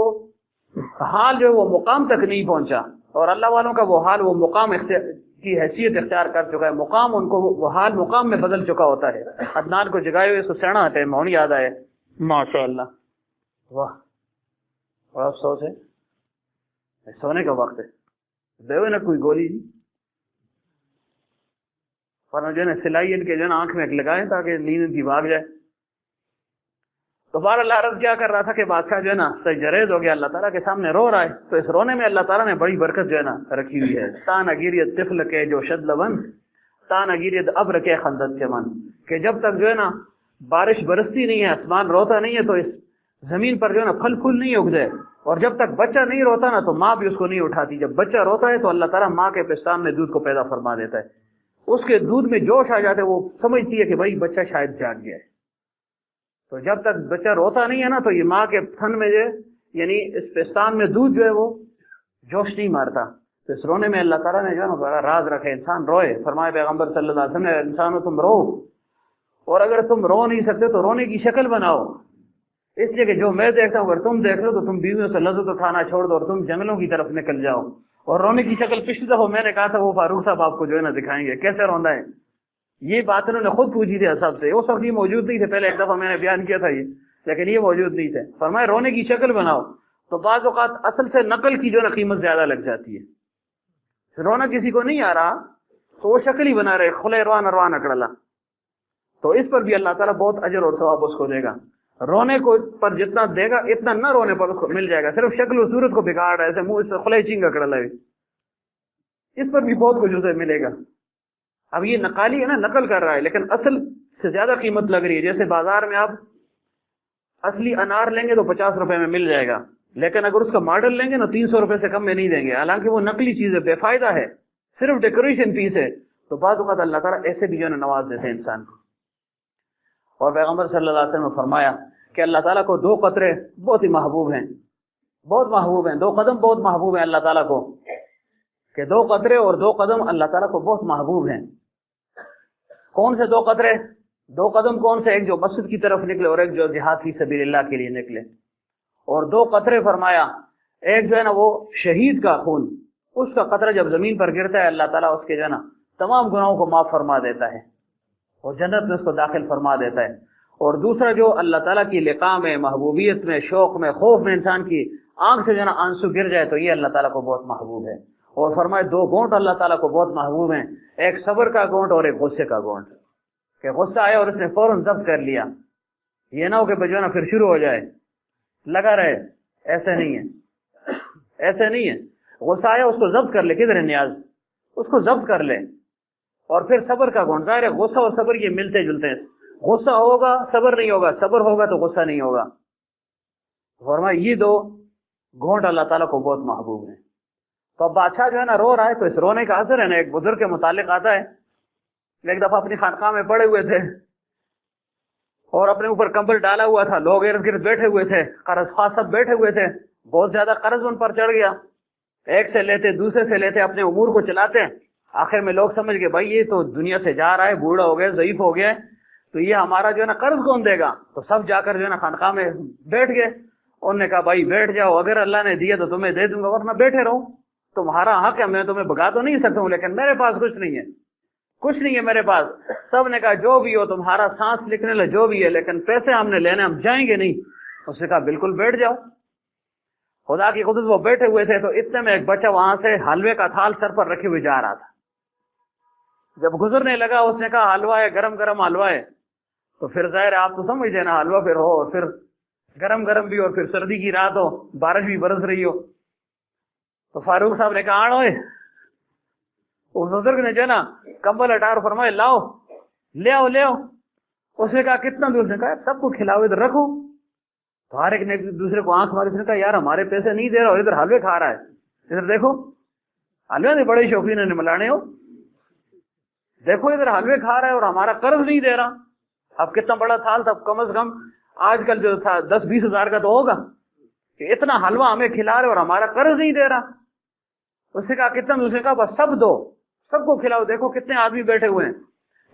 حال جو ہے وہ مقام تک نہیں پہنچا، اور اللہ والوں کا وہ حال وہ مقام کی حیثیت اختیار کر چکا ہے، مقام ان کو وہ حال مقام میں بدل چکا ہوتا ہے۔ عدنان کو جگائے ہوئے اس کو سینا آتے ہیں، مون یاد آئے، ماشاء اللہ، واہ بڑا افسوس ہے، سونے کا وقت ہے، دے ہوئے نا کوئی گولی جی، ورنہ جو ہے نا سلائی ان کے جو ہے نا آنکھ میں لگائیں تاکہ نیند کی بھاگ جائے۔ تو بار اللہ عرض کیا کر رہا تھا کہ بادشاہ جو ہے نا سجدہ ریز ہو گیا، اللہ تعالیٰ کے سامنے رو رہا ہے، تو اس رونے میں اللہ تعالیٰ نے بڑی برکت جو ہے نا رکھی ہوئی ہے۔ تان اگیریت طفل کے جو شد لبن، تان اگیریت ابر کے خندت کے من، کہ جب تک جو ہے نا بارش برستی نہیں ہے، آسمان روتا نہیں ہے، تو اس زمین پر جو ہے نا پھل پھول نہیں اگتے، اور جب تک بچہ نہیں روتا نا تو ماں بھی اس کو نہیں اٹھاتی۔ جب بچہ روتا ہے تو اللہ تعالیٰ ماں کے پستان میں دودھ کو پیدا فرما دیتا ہے، اس کے دودھ میں جوش آ جاتا ہے، وہ سمجھتی ہے کہ بھائی بچہ شاید جاگ گیا ہے۔ تو جب تک بچہ روتا نہیں ہے نا تو یہ ماں کے تھن میں جو یعنی اس پستان میں دودھ جو ہے وہ جوش نہیں مارتا۔ تو اس رونے میں اللہ تعالیٰ نے جو ہے نا بڑا راز رکھے، انسان روئے، فرمائے پیغمبر صلی اللہ علیہ وسلم نے انسانوں تم رو، اور اگر تم رو نہیں سکتے تو رونے کی شکل بناؤ، اس لیے کہ جو میں دیکھتا ہوں اگر تم دیکھ لو تو تم بیویوں سے لذت اٹھانا چھوڑ دو اور تم جنگلوں کی طرف نکل جاؤ۔ اور رونے کی شکل پچھلی دفعہ میں نے کہا تھا وہ فاروق صاحب آپ کو جو ہے نا دکھائیں گے کیسے روندا ہے، یہ بات انہوں نے خود پوچھی تھی سب سے، اس وقت یہ موجود نہیں تھے، پہلے ایک دفعہ میں نے بیان کیا تھا یہ، لیکن یہ موجود نہیں تھے۔ فرمایا رونے کی شکل بناؤ، تو بعض اوقات اصل سے نقل کی جو ہے نا قیمت زیادہ لگ جاتی ہے، رونا کسی کو نہیں آ رہا تو وہ شکل ہی بنا رہے، کھلے روان روان اکڑلا، تو اس پر بھی اللہ تعالیٰ بہت اجر اور ثواب اس کو دے گا۔ رونے کو پر جتنا دے گا اتنا نہ رونے پر اس کو مل جائے گا، صرف شکل و صورت کو بگاڑ رہا ہے، ایسے منہ سے کھلے چنگ اکڑلا ہے، اس پر بھی بہت کچھ اسے ملے گا۔ اب یہ نقالی ہے نا، نقل کر رہا ہے، لیکن اصل سے زیادہ قیمت لگ رہی ہے۔ جیسے بازار میں آپ اصلی انار لیں گے تو 50 روپے میں مل جائے گا، لیکن اگر اس کا ماڈل لیں گے نا 300 روپے سے کم میں نہیں دیں گے، حالانکہ وہ نقلی چیز ہے، بے فائدہ ہے، صرف ڈیکوریشن پیس ہے۔ تو بعض اوقات اللہ تعالیٰ ایسے بھی جو ہے نا نواز دیتے ہیں انسان کو۔ اور پیغمبر صلی اللہ علیہ وسلم نے فرمایا کہ اللہ تعالیٰ کو 2 قطرے بہت ہی محبوب ہیں، بہت محبوب ہیں، 2 قدم بہت محبوب ہیں اللہ تعالیٰ کو، کہ 2 قطرے اور 2 قدم اللہ تعالیٰ کو بہت محبوب ہیں۔ کون سے 2 قطرے؟ 2 قدم کون سے؟ ایک جو مسجد کی طرف نکلے اور ایک جو جہاد فی سبیل اللہ کے لیے نکلے۔ اور 2 قطرے فرمایا، ایک جو ہے نا وہ شہید کا خون، اس کا قطرہ جب زمین پر گرتا ہے اللہ تعالیٰ اس کے جو ہے نا تمام گناہوں کو معاف فرما دیتا ہے اور جنت میں اس کو داخل فرما دیتا ہے۔ اور دوسرا جو اللہ تعالیٰ کی لقاء میں، محبوبیت میں، شوق میں، خوف میں انسان کی آنکھ سے جو ہے نا آنسو گر جائے تو یہ اللہ تعالیٰ کو بہت محبوب ہے۔ اور فرمائے 2 گونٹ اللہ تعالیٰ کو بہت محبوب ہیں، ایک صبر کا گونٹ اور ایک غصے کا گونٹ، کہ غصہ آیا اور اس نے فوراً ضبط کر لیا، یہ نہ ہو کہ جو ہے نا پھر شروع ہو جائے لگا رہے، ایسے نہیں ہے، ایسے نہیں ہے۔ غصہ آیا اس کو ضبط کر لے، کدھر ہے نیاز، اس کو ضبط کر لے۔ اور پھر صبر کا گونٹ، ظاہر ہے غصہ اور صبر یہ ملتے جلتے ہیں، غصہ ہوگا صبر نہیں ہوگا، صبر ہوگا تو غصہ نہیں ہوگا۔ فرمایا یہ 2 گھونٹ اللہ تعالیٰ کو بہت محبوب ہیں۔ تو اب بادشاہ جو ہے نا رو رہا ہے، تو اس رونے کا اثر ہے نا ایک بزرگ کے متعلق آتا ہے، ایک دفعہ اپنی خانقاہ میں پڑے ہوئے تھے اور اپنے اوپر کمبل ڈالا ہوا تھا، لوگ ارد گرد بیٹھے ہوئے تھے، قرض خواہ سب بیٹھے ہوئے تھے، بہت زیادہ قرض ان پر چڑھ گیا، ایک سے لیتے دوسرے سے لیتے، اپنے امور کو چلاتے، آخر میں لوگ سمجھ گئے بھائی یہ تو دنیا سے جا رہا ہے، بوڑھا ہو گیا، ضعیف ہو گیا، تو یہ ہمارا جو ہے نا قرض کون دے گا؟ تو سب جا کر جو ہے نا خانقاہ میں بیٹھ گئے۔ انہوں نے کہا بھائی بیٹھ جاؤ، اگر اللہ نے دیا تو تمہیں دے دوں گا، ورنہ بیٹھے رہو، تمہارا حق ہے، میں تمہیں بھگا تو نہیں سکتا ہوں، لیکن میرے پاس کچھ نہیں ہے، کچھ نہیں ہے میرے پاس۔ سب نے کہا جو بھی ہو، تمہارا سانس لکھنے لے جو بھی ہے، لیکن پیسے ہم نے لینے، ہم جائیں گے نہیں۔ اس نے کہا بالکل بیٹھ جاؤ۔ خدا کی قدرت، وہ بیٹھے ہوئے تھے تو اتنے میں ایک بچہ وہاں سے حلوے کا تھال سر پر رکھے ہوئے جا رہا تھا، جب گزرنے لگا اس نے کہا حلوہ ہے، گرم گرم حلوہ ہے۔ تو پھر ظاہر آپ تو سمجھتے نا، حلوہ پھر ہو اور پھر گرم گرم بھی، اور پھر سردی کی رات ہو، بارش بھی برس رہی ہو۔ تو فاروق صاحب نے کہا آڑو، اس بزرگ نے جو ہے نا کمبل ہٹا اور فرمائے لاؤ، لے آؤ لے آؤ۔ اس نے کہا کتنا دور؟ نے کہا سب کو کھلاؤ، ادھر رکھو۔ تو ہر ایک نے دوسرے کو آنکھ ماری، اس نے کہا یار ہمارے پیسے نہیں دے رہا اور ادھر حلوے کھا رہا ہے، ادھر دیکھو، حلوے نے بڑے شوقین نے ملانے ہو، دیکھو ادھر حلوے کھا رہا ہے اور ہمارا قرض نہیں دے رہا۔ اب کتنا بڑا تھال تھا، کم از کم آج کل جو تھا 10-20 ہزار کا تو ہوگا، کہ اتنا حلوہ ہمیں کھلا رہے اور ہمارا قرض نہیں دے رہا۔ اس نے کہا کتنا؟ اس نے کہا بس سب دو، سب کو کھلاؤ، دیکھو کتنے آدمی بیٹھے ہوئے ہیں۔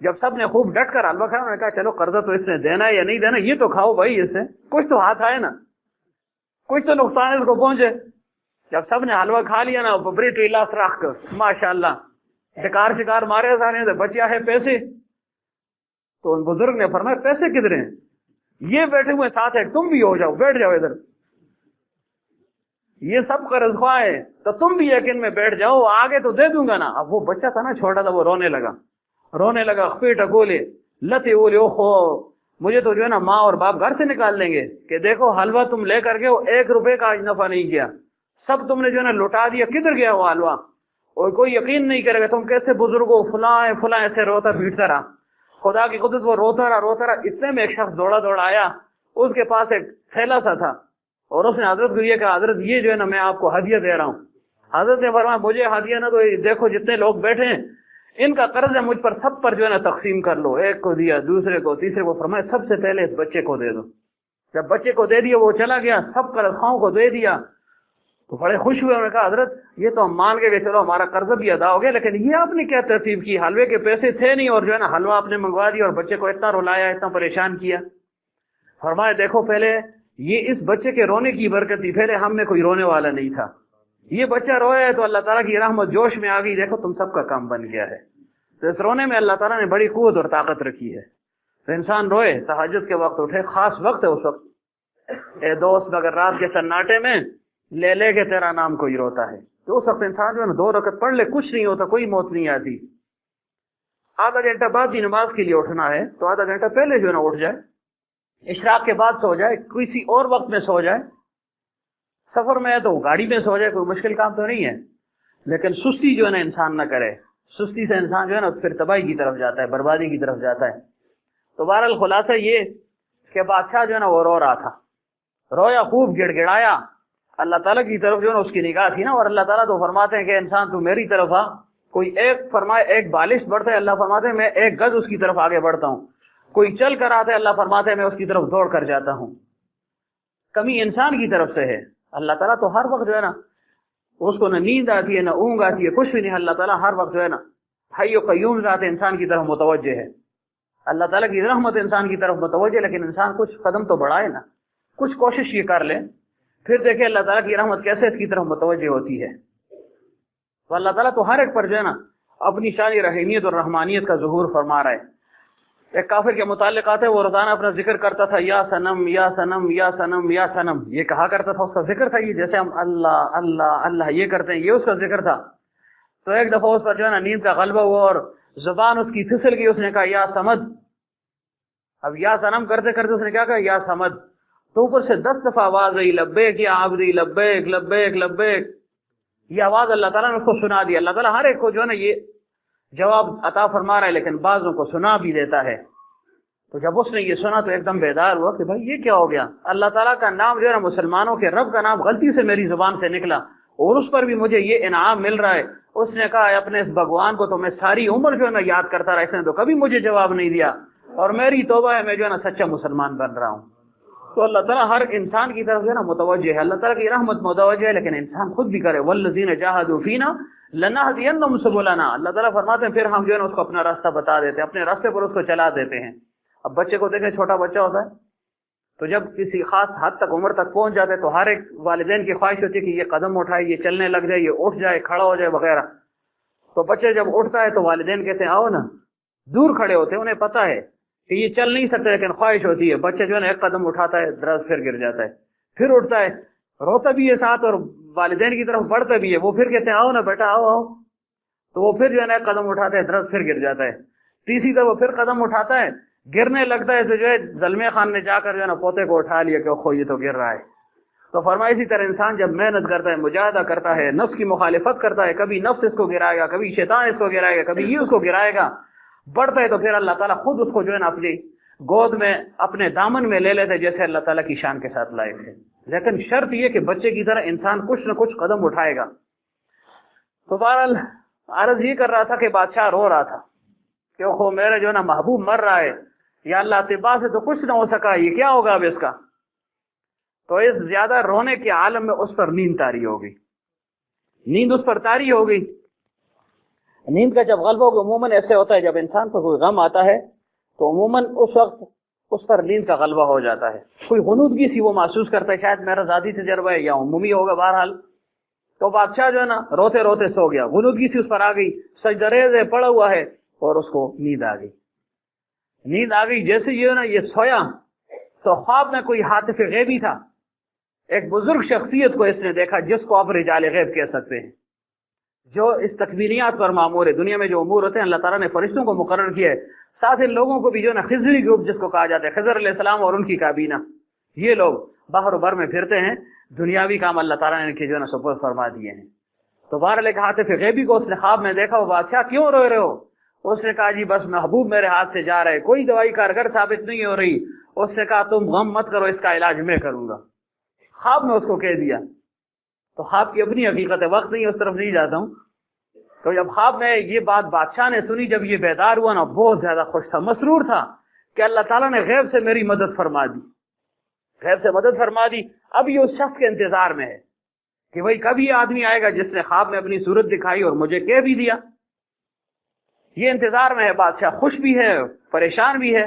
جب سب نے خوب ڈٹ کر حلوہ کھایا، انہوں نے کہا چلو قرضہ تو اس نے دینا ہے یا نہیں دینا، یہ تو کھاؤ بھائی، اس سے کچھ تو ہاتھ آئے نا، کچھ تو نقصان اس کو پہنچے۔ جب سب نے حلوہ کھا لیا نا، ببری ٹیلا سراخ کر ماشاءاللہ ڈکار شکار مارے سارے، بچیا ہے پیسے۔ تو ان بزرگ نے فرمایا پیسے کدھر ہیں؟ یہ بیٹھے ہوئے ساتھ ہے، تم بھی ہو جاؤ، بیٹھ جاؤ ادھر، یہ سب قرض خواہ ہے تو تم بھی ایک ان میں بیٹھ جاؤ، آگے تو دے دوں گا نا۔ اب وہ بچہ تھا نا چھوٹا تھا، وہ رونے لگا، خپیٹ اگولے لتے اولے، اوہو مجھے تو جو ہے نا ماں اور باپ گھر سے نکال لیں گے کہ دیکھو حلوہ تم لے کر کے 1 روپے کا آج نفع نہیں کیا، سب تم نے جو ہے نا لٹا دیا، کدھر گیا وہ حلوہ؟ اور کوئی یقین نہیں کرے گا تم کیسے بزرگوں فلاں ایسے روتا پیٹتا رہا۔ خدا کی قدرت، وہ روتا رہا، اتنے میں ایک شخص دوڑا آیا، اس کے پاس ایک تھیلا سا تھا، اور اس نے حضرت کو یہ کہا حضرت یہ جو ہے نا میں آپ کو ہدیہ دے رہا ہوں۔ حضرت نے فرمایا مجھے ہدیہ نہ دو، دیکھو جتنے لوگ بیٹھے ہیں ان کا قرض ہے مجھ پر، سب پر جو ہے نا تقسیم کر لو، ایک کو دیا، دوسرے کو، تیسرے کو۔ فرمایا سب سے پہلے اس بچے کو دے دو۔ جب بچے کو دے دیا وہ چلا گیا، سب قرض خواہوں کو دے دیا تو بڑے خوش ہوئے۔ انہوں نے کہا حضرت یہ تو ہم مان کے کہ چلو ہمارا قرض بھی ادا ہو گیا، لیکن یہ آپ نے کیا ترتیب کی؟ حلوے کے پیسے تھے نہیں اور جو ہے نا حلوہ آپ نے منگوا دیا اور بچے کو اتنا رلایا، اتنا پریشان کیا۔ فرمایا دیکھو پہلے یہ اس بچے کے رونے کی برکت تھی، پہلے ہم میں کوئی رونے والا نہیں تھا، یہ بچہ رویا ہے تو اللہ تعالیٰ کی رحمت جوش میں آ گئی، دیکھو تم سب کا کام بن گیا ہے۔ تو اس رونے میں اللہ تعالیٰ نے بڑی قوت اور طاقت رکھی ہے۔ تو انسان روئے، تہجد کے وقت اٹھے، خاص وقت ہے اس وقت، اے دوست مگر رات کے سناٹے میں لے کے تیرا نام کوئی روتا ہے، تو اس وقت انسان جو ہے نا 2 رکعت پڑھ لے، کچھ نہیں ہوتا، کوئی موت نہیں آتی۔ آدھا گھنٹہ بعد بھی نماز کے لیے اٹھنا ہے تو آدھا گھنٹہ پہلے جو ہے نا اٹھ جائے، اشراق کے بعد سو جائے، کسی اور وقت میں سو جائے، سفر میں ہے تو گاڑی میں سو جائے، کوئی مشکل کام تو نہیں ہے، لیکن سستی جو ہے نا انسان نہ کرے، سستی سے انسان جو ہے نا پھر تباہی کی طرف جاتا ہے، بربادی کی طرف جاتا ہے۔ تو بہرحال خلاصہ یہ کہ بادشاہ جو ہے نا وہ رو رہا تھا، رویا، خوب گڑ گڑایا، اللہ تعالیٰ کی طرف جو ہے نا اس کی نگاہ تھی نا، اور اللہ تعالیٰ تو فرماتے ہیں کہ انسان تو میری طرف آ، کوئی ایک فرمائے ایک بالش بڑھتا ہے، اللہ فرماتے ہیں میں 1 گز اس کی طرف آگے بڑھتا ہوں۔ کوئی چل کر آتا ہے اللہ فرماتا ہے میں اس کی طرف دوڑ کر جاتا ہوں. کمی انسان کی طرف سے ہے. اللہ تعالیٰ تو ہر وقت جو ہے نا اس کو نہ نیند آتی ہے نہ اونگ آتی ہے، کچھ بھی نہیں. اللہ تعالیٰ ہر وقت جو ہے نا حی و قیوم ذات انسان کی طرف متوجہ ہے. اللہ تعالیٰ کی رحمت انسان کی طرف متوجہ، لیکن انسان کچھ قدم تو بڑھائے نا، کچھ کوشش یہ کر لے، پھر دیکھیں اللہ تعالیٰ کی رحمت کیسے اس کی طرف متوجہ ہوتی ہے. تو اللہ تعالیٰ تو ہر ایک پر جو ہے نا اپنی شان رحیمیت اور رحمانیت کا ظہور فرما رہا ہے. ایک کافر کے متعلق آتا ہے، وہ روزانہ اپنا ذکر کرتا تھا، یا سنم یا سنم یا سنم یا سنم، یہ کہا کرتا تھا. اس کا ذکر تھا یہ جیسے ہم اللہ اللہ اللہ یہ کرتے ہیں، یہ اس کا ذکر تھا. تو ایک دفعہ اس پر جو ہے نا نیند کا غلبہ ہوا اور زبان اس کی پھسل گئی. اس نے کہا یا سمد. اب یا سنم کرتے کرتے اس نے کیا کہا؟ یا سمد. تو اوپر سے 10 دفعہ آواز آئی، لبیک یا عبدی لبیک لبیک لبیک. یہ آواز اللہ تعالیٰ نے اس کو سنا دی. اللہ تعالیٰ ہر ایک کو جو ہے نا یہ جواب عطا فرما رہا ہے، لیکن بعضوں کو سنا بھی دیتا ہے. تو جب اس نے یہ سنا تو ایک دم بیدار ہوا کہ بھائی یہ کیا ہو گیا؟ اللہ تعالیٰ کا نام جو ہے نا مسلمانوں کے رب کا نام غلطی سے میری زبان سے نکلا اور اس پر بھی مجھے یہ انعام مل رہا ہے. اس نے کہا اپنے اس بھگوان کو تو میں ساری عمر جو ہے نا یاد کرتا رہا، اس نے تو کبھی مجھے جواب نہیں دیا، اور میری توبہ ہے میں جو ہے نا سچا مسلمان بن رہا ہوں. تو اللہ تعالیٰ ہر انسان کی طرف جو ہے نا متوجہ ہے. اللہ تعالیٰ کی رحمت متوجہ ہے، لیکن انسان خود بھی کرے. والذین جاہدوا فینا لنہدینہم سبلنا. اللہ تعالیٰ فرماتے ہیں پھر ہم جو ہے نا اس کو اپنا راستہ بتا دیتے ہیں، اپنے راستے پر اس کو چلا دیتے ہیں. اب بچے کو دیکھیں، چھوٹا بچہ ہوتا ہے تو جب کسی خاص حد تک عمر تک پہنچ جاتے تو ہر ایک والدین کی خواہش ہوتی ہے کہ یہ قدم اٹھائے، یہ چلنے لگ جائے، یہ اٹھ جائے، کھڑا ہو جائے وغیرہ. تو بچے جب اٹھتا ہے تو والدین کہتے ہیں آؤ نا. دور کھڑے ہوتے ہیں، انہیں پتا ہے کہ یہ چل نہیں سکتے، لیکن خواہش ہوتی ہے. بچہ جو ہے نا ایک قدم اٹھاتا ہے، درز پھر گر جاتا ہے، پھر اٹھتا ہے، روتا بھی ہے ساتھ اور والدین کی طرف بڑھتا بھی ہے. وہ پھر کہتے ہیں آؤ نا بیٹا آؤ آؤ. تو وہ پھر جو ہے نا ایک قدم اٹھاتا ہے، درز پھر گر جاتا ہے. تیسری دفعہ وہ پھر قدم اٹھاتا ہے، گرنے لگتا ہے. تو جو ہے زلمے خان نے جا کر جو ہے نا پوتے کو اٹھا لیا کہ خو یہ تو گر رہا ہے. تو فرمایا اسی طرح انسان جب محنت کرتا ہے، مجاہدہ کرتا ہے، نفس کی مخالفت کرتا ہے، کبھی نفس اس کو گرائے گا، کبھی شیطان اس کو گرائے گا، کبھی یہ اس کو گرائے گا، بڑھتا ہے تو پھر اللہ تعالیٰ خود اس کو جو ہے نا اپنی گود میں اپنے دامن میں لے لیتے جیسے اللہ تعالیٰ کی شان کے ساتھ لائے تھے. لیکن شرط یہ کہ بچے کی طرح انسان کچھ نہ کچھ قدم اٹھائے گا. تو بہرحال عرض یہ کر رہا تھا کہ بادشاہ رو رہا تھا کہ اوہ میرا جو ہے نا محبوب مر رہا ہے، یا اللہ طبا سے تو کچھ نہ ہو سکا، یہ کیا ہوگا اب اس کا. تو اس زیادہ رونے کے عالم میں اس پر نیند طاری ہو گئی. نیند اس پر طاری ہو گئی. نیند کا جب غلبہ ہوگا عموماً ایسے ہوتا ہے جب انسان پر کوئی غم آتا ہے تو عموماً اس وقت اس پر نیند کا غلبہ ہو جاتا ہے. کوئی غنودگی سی وہ محسوس کرتا ہے، شاید میرا ذاتی تجربہ ہے یا عمومی ہوگا بہرحال. تو بادشاہ جو ہے نا روتے روتے سو گیا، غنودگی سی اس پر آ گئی، سجدہ ریز ہے، پڑا ہوا ہے اور اس کو نیند آ گئی. نیند آ گئی. جیسے یہ سویا تو خواب میں کوئی حاطف غیبی تھا. ایک بزرگ شخصیت کو اس نے دیکھا جس کو آپ رجال غیب کہہ سکتے ہیں، جو اس تکوینیات پر معمور ہے. دنیا میں جو امور ہوتے ہیں اللہ تعالیٰ نے فرشتوں کو مقرر کیا ہے. ساتھ ان لوگوں کو بھی جو ہے نا خضری گروپ جس کو کہا جاتا ہے، خضر علیہ السلام اور ان کی کابینہ، یہ لوگ باہر و بر میں پھرتے ہیں، دنیاوی کام اللہ تعالیٰ نے ان کے جو ہے نا سپرد فرما دیے ہیں. تو بہرحال ایک حاطف غیبی کو اس نے خواب میں دیکھا. وہ بادشاہ کیوں رو رہے ہو؟ اس نے کہا جی بس محبوب میرے ہاتھ سے جا رہا ہے، کوئی دوائی کارگر ثابت نہیں ہو رہی. اس نے کہا تم غم مت کرو، اس کا علاج میں کروں گا. خواب میں اس کو کہہ دیا. تو خواب کی اپنی حقیقت ہے، وقت نہیں، اس طرف نہیں جاتا ہوں. تو جب خواب میں یہ بات بادشاہ نے سنی، جب یہ بیدار ہوا نا بہت زیادہ خوش تھا، مسرور تھا کہ اللہ تعالیٰ نے غیب سے میری مدد فرما دی، غیب سے مدد فرما دی. اب یہ اس شخص کے انتظار میں ہے کہ بھائی کبھی آدمی آئے گا جس نے خواب میں اپنی صورت دکھائی اور مجھے کہہ بھی دیا. یہ انتظار میں ہے. بادشاہ خوش بھی ہے، پریشان بھی ہے،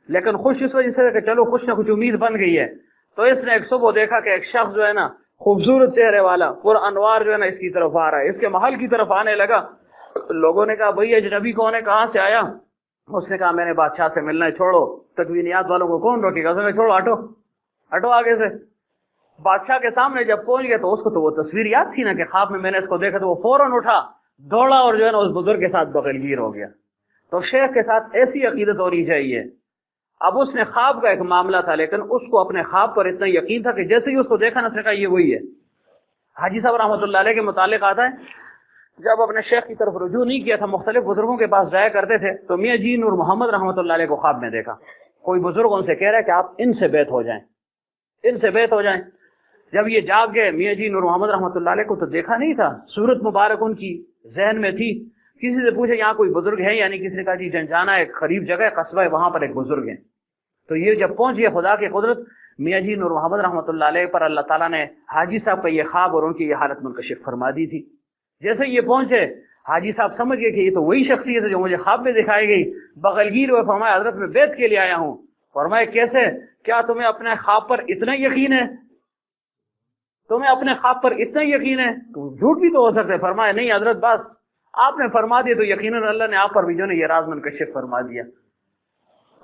لیکن خوش اس وجہ سے کہ چلو کچھ نہ کچھ امید بن گئی ہے. تو اس نے ایک صبح دیکھا کہ ایک شخص جو ہے نا خوبصورت چہرے والا پر انوار جو ہے نا اس کی طرف آ رہا ہے، اس کے محل کی طرف آنے لگا. لوگوں نے کہا بھئی اجنبی کون ہے، کہاں سے آیا؟ اس نے کہا میں نے بادشاہ سے ملنا ہے، چھوڑو، تکوینیات والوں کو کون روکے گا. اس نے چھوڑو، ہٹو ہٹو آگے سے. بادشاہ کے سامنے جب پہنچ گیا تو اس کو تو وہ تصویر یاد تھی نا کہ خواب میں نے اس کو دیکھا. تو وہ فوراً اٹھا، دوڑا اور جو ہے نا اس بزرگ کے ساتھ بغلگیر ہو گیا. تو شیخ کے ساتھ ایسی عقیدت ہونی چاہیے. اب اس نے خواب کا ایک معاملہ تھا، لیکن اس کو اپنے خواب پر اتنا یقین تھا کہ جیسے ہی اس کو دیکھا نہ سکا یہ وہی ہے. حاجی صاحب رحمۃ اللہ علیہ کے متعلق آتا ہے جب اپنے شیخ کی طرف رجوع نہیں کیا تھا، مختلف بزرگوں کے پاس جایا کرتے تھے، تو میاں جی نور محمد رحمۃ اللہ علیہ کو خواب میں دیکھا. کوئی بزرگ ان سے کہہ رہا ہے کہ آپ ان سے بیعت ہو جائیں، ان سے بیعت ہو جائیں. جب یہ جاگ گئے، میاں جی نور محمد رحمۃ اللہ علیہ کو تو دیکھا نہیں تھا، صورت مبارک ان کی ذہن میں تھی کسی سے پوچھے یہاں کوئی بزرگ ہے، یعنی کسی نے کہا جی جنجانہ ایک قریب جگہ ہے، قصبہ ہے، وہاں پر ایک بزرگ ہے. تو یہ جب پہنچ گیا خدا کی قدرت، میاں جی نور محمد رحمۃ اللہ علیہ پر اللہ تعالیٰ نے حاجی صاحب کا یہ خواب اور ان کی یہ حالت منکشف فرما دی تھی. جیسے یہ پہنچے حاجی صاحب سمجھ گئے کہ یہ تو وہی شخصیت ہے جو مجھے خواب میں دکھائی گئی. بغلگیر ہوئے، فرمایا حضرت میں بیعت کے لیے آیا ہوں. فرمایا کیسے؟ کیا تمہیں اپنے خواب پر اتنا یقین ہے؟ تمہیں اپنے خواب پر اتنا یقین ہے؟ جھوٹ بھی تو ہو سکتا ہے. فرمایا نہیں حضرت، بس آپ نے فرما دیا تو یقیناً اللہ نے آپ پر بھی جو ہے یہ راز منکشف فرما دیا.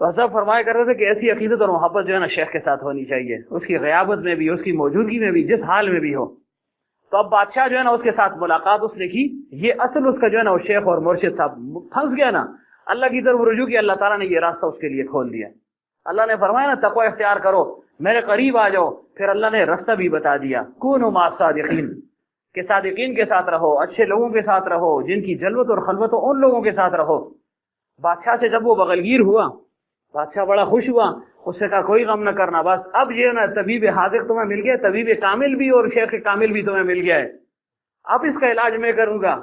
تو حضرت فرمایا کرتے تھے کہ ایسی عقیدت اور محبت جو ہے نا شیخ کے ساتھ ہونی چاہیے، اس کی غیابت میں بھی، اس کی موجودگی میں بھی، جس حال میں بھی ہو. تو اب بادشاہ جو ہے نا اس کے ساتھ ملاقات اس نے کی. یہ اصل اس کا جو ہے نا وہ شیخ اور مرشد صاحب پھنس گیا نا، اللہ کی طرف رجوع کیا، اللہ تعالیٰ نے یہ راستہ اس کے لیے کھول دیا. اللہ نے فرمایا نا تقوی اختیار کرو، میرے قریب آ جاؤ. پھر اللہ نے راستہ بھی بتا دیا، کونوا مع الصادقین، کہ صادقین کے ساتھ رہو، اچھے لوگوں کے ساتھ رہو، جن کی جلوت اور خلوت ہو ان لوگوں کے ساتھ رہو. بادشاہ سے جب وہ بغلگیر ہوا، بادشاہ بڑا خوش ہوا. اس سے کہا کوئی غم نہ کرنا، بس اب یہ نا طبیب حاذق تمہیں مل گیا، طبیب کامل بھی اور شیخ کامل بھی تمہیں مل گیا ہے، اب اس کا علاج میں کروں گا.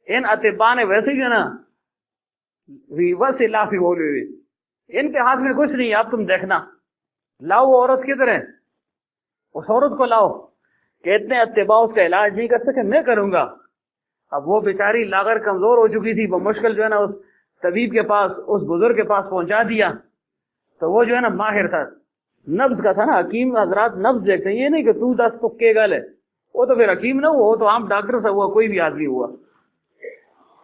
ان اطباء نے ویسے ہی نا ویوس لافی بولے ہوئے، ان کے ہاتھ میں کچھ نہیں، اب تم دیکھنا. لاؤ وہ عورت کدھر ہے، اس عورت کو لاؤ. کہ اتنے اطباء اس کا علاج نہیں کر سکے، میں کروں گا. اب وہ بیچاری لاغر کمزور ہو چکی تھی، وہ مشکل جو ہے نا اس طبیب کے پاس، اس بزرگ کے پاس پہنچا دیا. تو وہ جو ہے نا ماہر تھا، نبض کا تھا نا، حکیم حضرات نبض دیکھتے ہیں، یہ نہیں کہ تو 10 تکے گل ہے. وہ تو پھر حکیم نہ ہوا، وہ تو عام ڈاکٹر سے ہوا، کوئی بھی آدمی ہوا.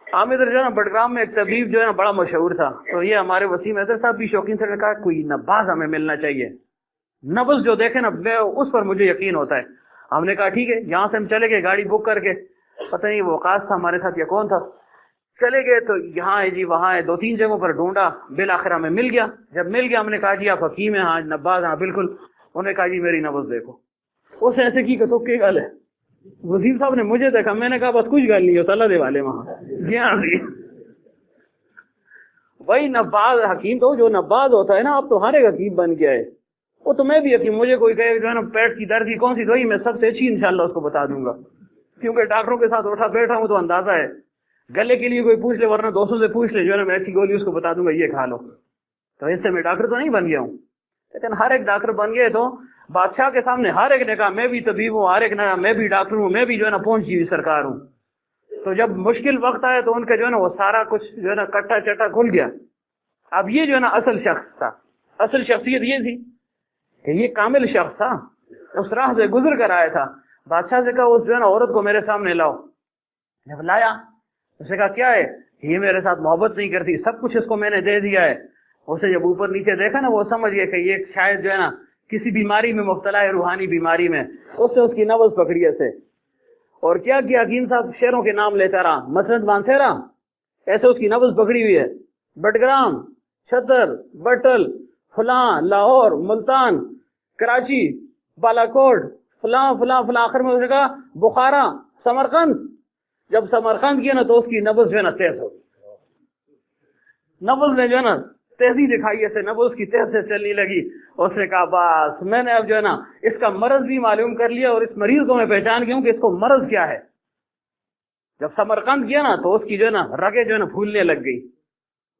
ہم ادھر جو ہے نا بٹگرام میں ایک طبیب جو ہے نا بڑا مشہور تھا. تو یہ ہمارے وسیم حیدر صاحب بھی شوقین سے نے کہا کوئی نباز ہمیں ملنا چاہیے، نبض جو دیکھے نا اس پر مجھے یقین ہوتا ہے. ہم نے کہا ٹھیک ہے. یہاں سے ہم چلے گئے گاڑی بک کر کے، پتہ نہیں وہ وقاص تھا ہمارے ساتھ یا کون تھا. چلے گئے تو یہاں ہے جی وہاں ہے، 2-3 جگہوں پر ڈھونڈا، بالآخر ہمیں مل گیا. جب مل گیا ہم نے کہا جی آپ حکیم ہیں؟ ہاں. نباز؟ ہاں بالکل. انہوں نے کہا جی میری نبض دیکھو. اس نے ایسے کی کہ تو کی گل ہے. وزیر صاحب نے مجھے دیکھا، میں نے کہا بس کچھ گل نہیں ہو، اللہ دے والے وہاں وہی نباز حکیم. تو جو نباز ہوتا ہے نا، اب تو ہر ایک حکیم بن گیا ہے. وہ تو میں بھی حکیم، مجھے کوئی کہے جو ہے نا پیٹ کی درد کی کون سی دوائی، میں سب سے اچھی انشاءاللہ اس کو بتا دوں گا، کیونکہ ڈاکٹروں کے ساتھ اٹھا بیٹھا ہوں تو اندازہ ہے. گلے کے لیے کوئی پوچھ لے، ورنہ دوستوں سے پوچھ لے، جو ہے نا میں ایسی گولی اس کو بتا دوں گا یہ کھا لو. تو اس سے میں ڈاکٹر تو نہیں بن گیا ہوں، لیکن ہر ایک ڈاکٹر بن گئے. تو بادشاہ کے سامنے ہر ایک نے کہا میں بھی طبیب ہوں، ہر ایک نے کہا میں بھی ڈاکٹر ہوں، میں بھی جو ہے نا پہنچی ہوئی سرکار ہوں. تو جب مشکل وقت آیا تو ان کا جو ہے نا وہ سارا کچھ جو ہے نا کٹا چٹا کھل گیا. اب یہ جو ہے نا اصل شخص تھا، اصل شخصیت یہ تھی کہ یہ کامل شخص تھا، اس راہ سے گزر کر آیا تھا. بادشاہ سے کہا اس جو ہے نا عورت کو میرے سامنے لاؤ. جب لایا اس نے کہا کیا ہے؟ یہ میرے ساتھ محبت نہیں کرتی، سب کچھ اس کو میں نے دے دیا ہے. اسے جب اوپر نیچے دیکھا نا، وہ سمجھ گیا کہ یہ شاید جو ہے نا کسی بیماری میں مبتلا ہے، روحانی بیماری میں. اس سے اس کی نبض پکڑی ایسے، اور کیا کیا حکیم صاحب شہروں کے نام لیتا رہا، مسند باندھتے رہا، ایسے اس کی نبض پکڑی ہوئی ہے. بٹگرام، چھتر، بٹل، فلاں، لاہور، ملتان، کراچی، بالاکوٹ، فلاں فلاں فلاں، آخر میں اس نے کہا بخارا، سمرقند. جب سمرقند کیا نا تو اس کی نبض جو ہے نا تیز ہو گئی، نبض نے جو ہے نا تیزی دکھائی، ایسے نبض کی تیز سے چلنے لگی. اس نے کہا بس میں نے اب جو ہے نا اس کا مرض بھی معلوم کر لیا، اور اس مریض کو میں پہچان گیا ہوں کہ اس کو مرض کیا ہے. جب سمرقند کیا نا تو اس کی جو ہے نا رگیں جو ہے نا پھولنے لگ گئی،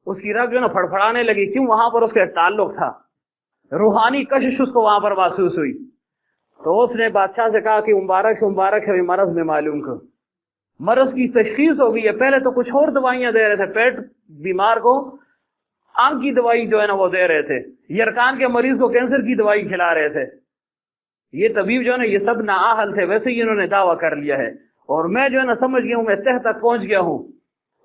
اس کی رگ جو ہے نا پھڑپھڑانے لگی. کیوں؟ وہاں پر اس کا تعلق تھا، روحانی کشش اس کو وہاں پر محسوس ہوئی. تو اس نے بادشاہ سے کہا کہ مبارک مبارک ہے، مرض میں معلوم کرو. مرض کی تشخیص ہو گئی ہے. پہلے تو کچھ اور دوائیاں دے رہے تھے، پیٹ بیمار کو آنکھ کی دوائی جو ہے نا وہ دے رہے تھے، یرکان کے مریض کو کینسر کی دوائی کھلا رہے تھے. یہ طبیب جو ہے نا یہ سب نااہل تھے، ویسے ہی انہوں نے دعویٰ کر لیا ہے. اور میں جو ہے نا سمجھ گیا ہوں، میں تہ تک پہنچ گیا ہوں.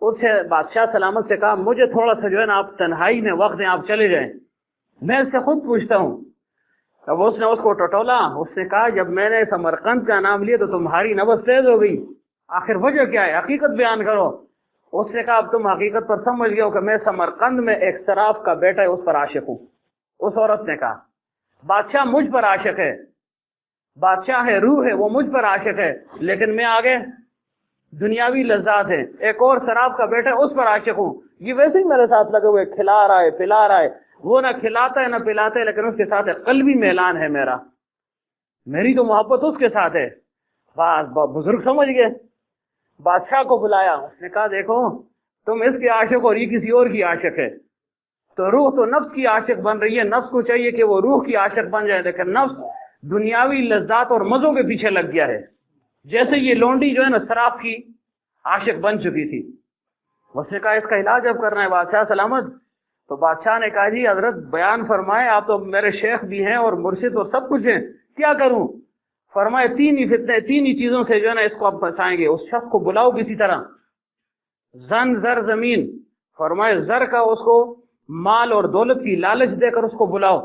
اس سے بادشاہ سلامت سے کہا مجھے تھوڑا سا جو ہے نا آپ تنہائی میں وقت دیں، آپ چلے جائیں، میں اس سے خود پوچھتا ہوں. اب اس نے اس کو ٹٹولا. اس نے کہا جب میں نے سمرقند کا نام لیا تو تمہاری نبض تیز ہو گئی، آخر وجہ کیا ہے؟ حقیقت بیان کرو. اس نے کہا اب تم حقیقت پر سمجھ گئے ہو کہ میں سمرقند میں ایک صراف کا بیٹا ہے، اس پر عاشق ہوں. اس عورت نے کہا بادشاہ مجھ پر عاشق ہے، بادشاہ ہے، روح ہے، وہ مجھ پر عاشق ہے، لیکن میں آگے دنیاوی لذات ہے، ایک اور صراف کا بیٹا ہے، اس پر عاشق ہوں. یہ ویسے ہی میرے ساتھ لگے ہوئے، کھلا رہا ہے پلا رہا ہے، وہ نہ کھلاتا ہے نہ پلاتا ہے، لیکن اس کے ساتھ قلبی میلان ہے میرا، میری تو محبت اس کے ساتھ ہے. بس بزرگ سمجھ گئے. بادشاہ کو بلایا، اس نے کہا دیکھو تم اس کے عاشق اور یہ کسی اور کی عاشق ہے، تو روح تو نفس کی عاشق بن رہی ہے، نفس کو چاہیے کہ وہ روح کی عاشق بن جائے، لیکن نفس دنیاوی لذات اور مزوں کے پیچھے لگ گیا ہے، جیسے یہ لونڈی جو ہے نا شراب کی عاشق بن چکی تھی۔ اس نے کہا اس کا علاج اب کرنا ہے بادشاہ سلامت۔ تو بادشاہ نے کہا جی حضرت بیان فرمائے، آپ تو میرے شیخ بھی ہیں اور مرشد اور سب کچھ ہیں، کیا کروں؟ فرمائے تین ہی فتنے، تین ہی چیزوں سے جو ہے نا اس کو آپ بچائیں گے۔ اس شخص کو بلاؤ کسی طرح، زن زر زمین، فرمائے زر کا اس کو مال اور دولت کی لالچ دے کر اس کو بلاؤ،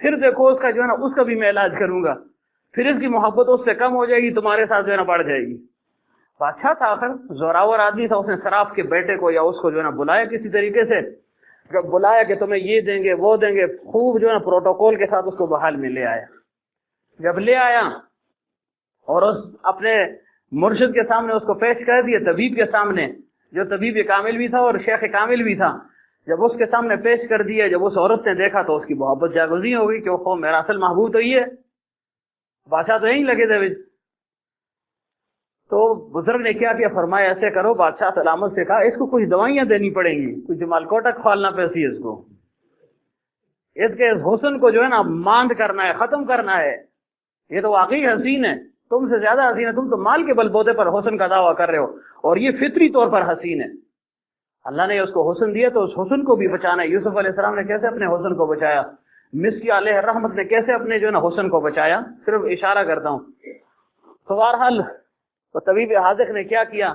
پھر دیکھو اس کا جو ہے نا اس کا بھی میں علاج کروں گا، پھر اس کی محبت اس سے کم ہو جائے گی، تمہارے ساتھ جو ہے نا بڑھ جائے گی۔ بادشاہ تھا آخر زوراور آدمی تھا، اس نے شراف کے بیٹے کو یا اس کو جو ہے نا بلایا کسی طریقے سے، جب بلایا کہ تمہیں یہ دیں گے وہ دیں گے، خوب جو ہے نا پروٹوکول کے ساتھ اس کو بحال میں لے آیا۔ جب لے آیا اور اس اپنے مرشد کے سامنے اس کو پیش کر دیا، طبیب کے سامنے، جو طبیب کامل بھی تھا اور شیخ کامل بھی تھا، جب اس کے سامنے پیش کر دیا، جب اس عورت نے دیکھا تو اس کی محبت جاگزی ہو گئی کہ وہ میرا اصل محبوب تو یہ ہے، بادشاہ تو یہیں لگے تھے۔ تو بزرگ نے کیا کیا، فرمایا ایسے کرو، بادشاہ سلامت سے کہا اس کو کچھ دوائیاں دینی پڑیں گی، کچھ جمال کوٹا کھولنا پیسی ہے اس کو، اس کے حسن کو جو ہے نا ماند کرنا ہے، ختم کرنا ہے، یہ تو واقعی حسین ہے، تم سے زیادہ حسین ہے، تم تو مال کے بل بوتے پر حسن کا دعویٰ کر رہے ہو، اور یہ فطری طور پر حسین ہے۔ اللہ نے اس کو حسن دیا تو اس حسن کو بھی بچانا ہے۔ یوسف علیہ السلام نے کیسے اپنے حسن کو بچایا، مسکی علیہ الرحمت نے کیسے اپنے جو ہے نا حسن کو بچایا، صرف اشارہ کرتا ہوں۔ تو بہرحال تو طبیب حاذق نے کیا کیا،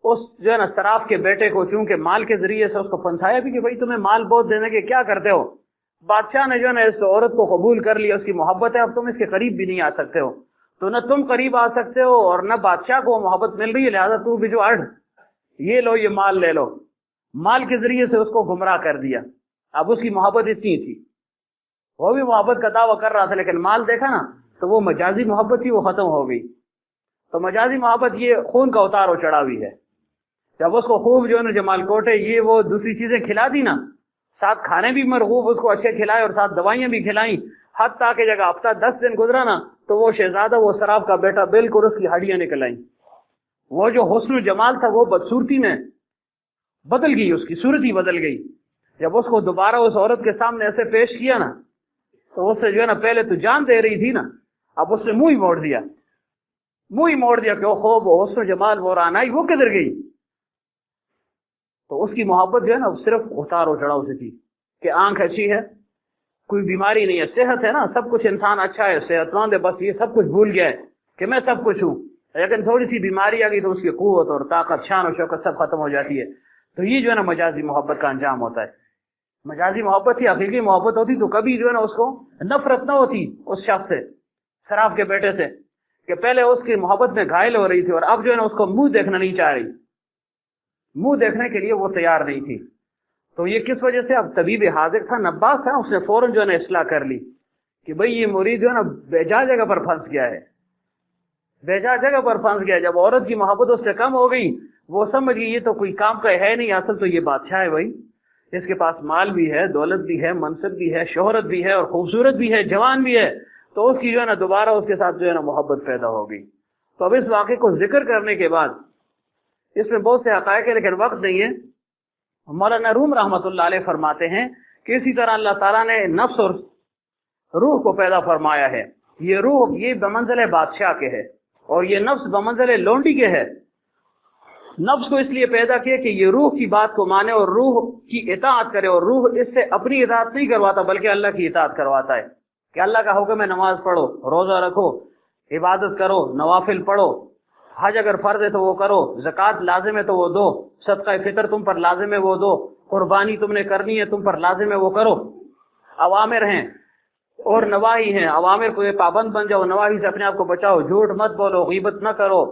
اس جو ہے نا شراف کے بیٹے کو چونکہ مال کے ذریعے سے اس کو پھنسایا بھی کہ بھائی تمہیں مال بہت دینے کے کیا کرتے ہو، بادشاہ نے جو ہے نا اس عورت کو قبول کر لیا، اس کی محبت ہے، اب تم اس کے قریب بھی نہیں آ سکتے ہو، تو نہ تم قریب آ سکتے ہو اور نہ بادشاہ کو محبت مل رہی ہے، لہذا تو بھی جو اڑ، یہ لو یہ مال لے لو۔ مال کے ذریعے سے اس کو گمراہ کر دیا۔ اب اس کی محبت اتنی تھی، وہ بھی محبت کا دعویٰ کر رہا تھا، لیکن مال دیکھا نا تو وہ مجازی محبت تھی، وہ ختم ہو گئی۔ تو مجازی محبت یہ خون کا اتار و چڑھاوی ہے۔ جب اس کو خوب جو ہے نا جمال کوٹے یہ وہ دوسری چیزیں کھلا دی نا، ساتھ کھانے بھی مرغوب اس کو اچھے کھلائے اور ساتھ دوائیاں بھی کھلائیں، حتیٰ کہ جگہ ہفتہ 10 دن گزرا نا تو وہ شہزادہ، وہ شراف کا بیٹا، بالکل اس کی ہڈیاں نکل آئیں، وہ جو حسن و جمال تھا وہ بدصورتی میں بدل گئی، اس کی صورت ہی بدل گئی۔ جب اس کو دوبارہ اس عورت کے سامنے ایسے پیش کیا نا تو اس سے جو ہے نا پہلے تو جان دے رہی تھی نا، اب اس نے منہ ہی موڑ دیا، منہ ہی موڑ دیا کہ وہ خوب وہ حسن و جمال وہ رانائی وہ کدھر گئی۔ تو اس کی محبت جو ہے نا صرف اتار و چڑھاؤ سے تھی کہ آنکھ اچھی ہے، کوئی بیماری نہیں ہے، صحت ہے نا، سب کچھ انسان اچھا ہے، صحت مند ہے، بس یہ سب کچھ بھول گیا ہے کہ میں سب کچھ ہوں، لیکن تھوڑی سی بیماری آ گئی تو اس کی قوت اور طاقت، شان و شوکت سب ختم ہو جاتی ہے۔ تو یہ جو ہے نا مجازی محبت کا انجام ہوتا ہے۔ مجازی محبت ہی حقیقی محبت ہوتی تو کبھی جو ہے نا اس کو نفرت نہ ہوتی اس شخص سے، شراف کے بیٹے سے، کہ پہلے اس کی محبت میں گھائل ہو رہی تھی اور اب جو ہے نا اس کو منہ دیکھنا نہیں چاہ رہی، منہ دیکھنے کے لیے وہ تیار نہیں تھی۔ تو یہ کس وجہ سے، اب طبیب حاذق تھا، نباس تھا، اس نے فوراً جو ہے نا اصلاح کر لی کہ بھئی یہ مرید جو ہے نا بیجا جگہ پر پھنس گیا ہے، بیجا جگہ پر پھنس گیا۔ جب عورت کی محبت اس سے کم ہو گئی، وہ سمجھ گئی یہ تو کوئی کام کا ہے نہیں، اصل تو یہ بادشاہ ہے بھائی، اس کے پاس مال بھی ہے، دولت بھی ہے، منصب بھی ہے، شہرت بھی ہے اور خوبصورت بھی ہے، جوان بھی ہے، تو اس کی جو ہے نا دوبارہ اس کے ساتھ جو ہے نا محبت پیدا ہو گئی۔ تو اب اس واقعے کو ذکر کرنے کے بعد اس میں بہت سے حقائق ہیں لیکن وقت نہیں ہے۔ مولانا روم رحمۃ اللہ علیہ فرماتے ہیں کہ اسی طرح اللہ تعالیٰ نے نفس اور روح کو پیدا فرمایا ہے۔ یہ روح یہ بمنزل بادشاہ کے ہے اور یہ نفس بمنزل لونڈی کے ہے۔ نفس کو اس لیے پیدا کیا کہ یہ روح کی بات کو مانے اور روح کی اطاعت کرے، اور روح اس سے اپنی اطاعت نہیں کرواتا بلکہ اللہ کی اطاعت کرواتا ہے کہ اللہ کا حکم ہے نماز پڑھو، روزہ رکھو، عبادت کرو، نوافل پڑھو، حج اگر فرض ہے تو وہ کرو، زکوٰۃ لازم ہے تو وہ دو، صدقہ فطر تم پر لازم ہے وہ دو، قربانی تم نے کرنی ہے تم پر لازم ہے وہ کرو۔ اوامر ہیں اور نواہی ہیں، اوامر کو پابند بن جاؤ، نواہی سے اپنے آپ کو بچاؤ، جھوٹ مت بولو، غیبت نہ کرو،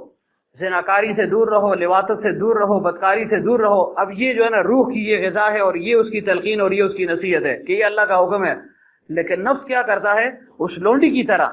زناکاری سے دور رہو، لواطت سے دور رہو، بدکاری سے دور رہو۔ اب یہ جو ہے نا روح کی یہ غذا ہے اور یہ اس کی تلقین اور یہ اس کی نصیحت ہے کہ یہ اللہ کا حکم ہے۔ لیکن نفس کیا کرتا ہے اس لونڈی کی طرح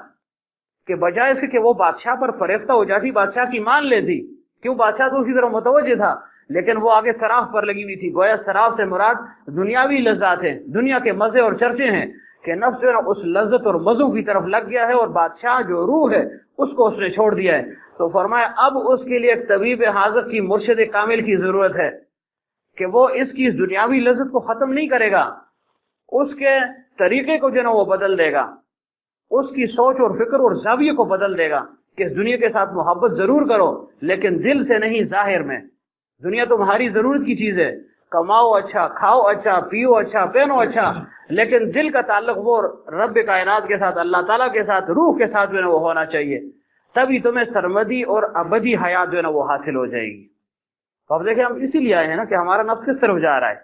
کہ بجائے اس کے کہ وہ بادشاہ پر فریفتہ ہو جاتی، بادشاہ کی مان لیتی، کیوں بادشاہ تو اسی طرح متوجہ تھا، لیکن وہ آگے سراف پر لگی ہوئی تھی۔ گویا سراف سے مراد دنیاوی لذات ہیں، دنیا کے مزے اور چرچے ہیں، کہ نفس جو ہے نا اس لذت اور مزوں کی طرف لگ گیا ہے اور بادشاہ جو روح ہے اس کو اس نے چھوڑ دیا ہے. تو فرمایا اب اس کے لیے ایک طبیب حاضر کی، مرشد کامل کی ضرورت ہے کہ وہ اس کی دنیاوی لذت کو ختم نہیں کرے گا، اس کے طریقے کو جو نا وہ بدل دے گا، اس کی سوچ اور فکر اور زاویے کو بدل دے گا کہ اس دنیا کے ساتھ محبت ضرور کرو لیکن دل سے نہیں، ظاہر میں. دنیا تمہاری ضرورت کی چیز ہے، کماؤ اچھا، کھاؤ اچھا، پیو اچھا، پہنو اچھا، لیکن دل کا تعلق وہ رب کائنات کے ساتھ، اللہ تعالیٰ کے ساتھ، روح کے ساتھ جو ہے نا وہ ہونا چاہیے. تبھی تمہیں سرمدی اور ابدی حیات جو ہے نا وہ حاصل ہو جائے گی. تو اب دیکھیں ہم اسی لیے آئے ہیں نا کہ ہمارا نفس کس طرف جا رہا ہے،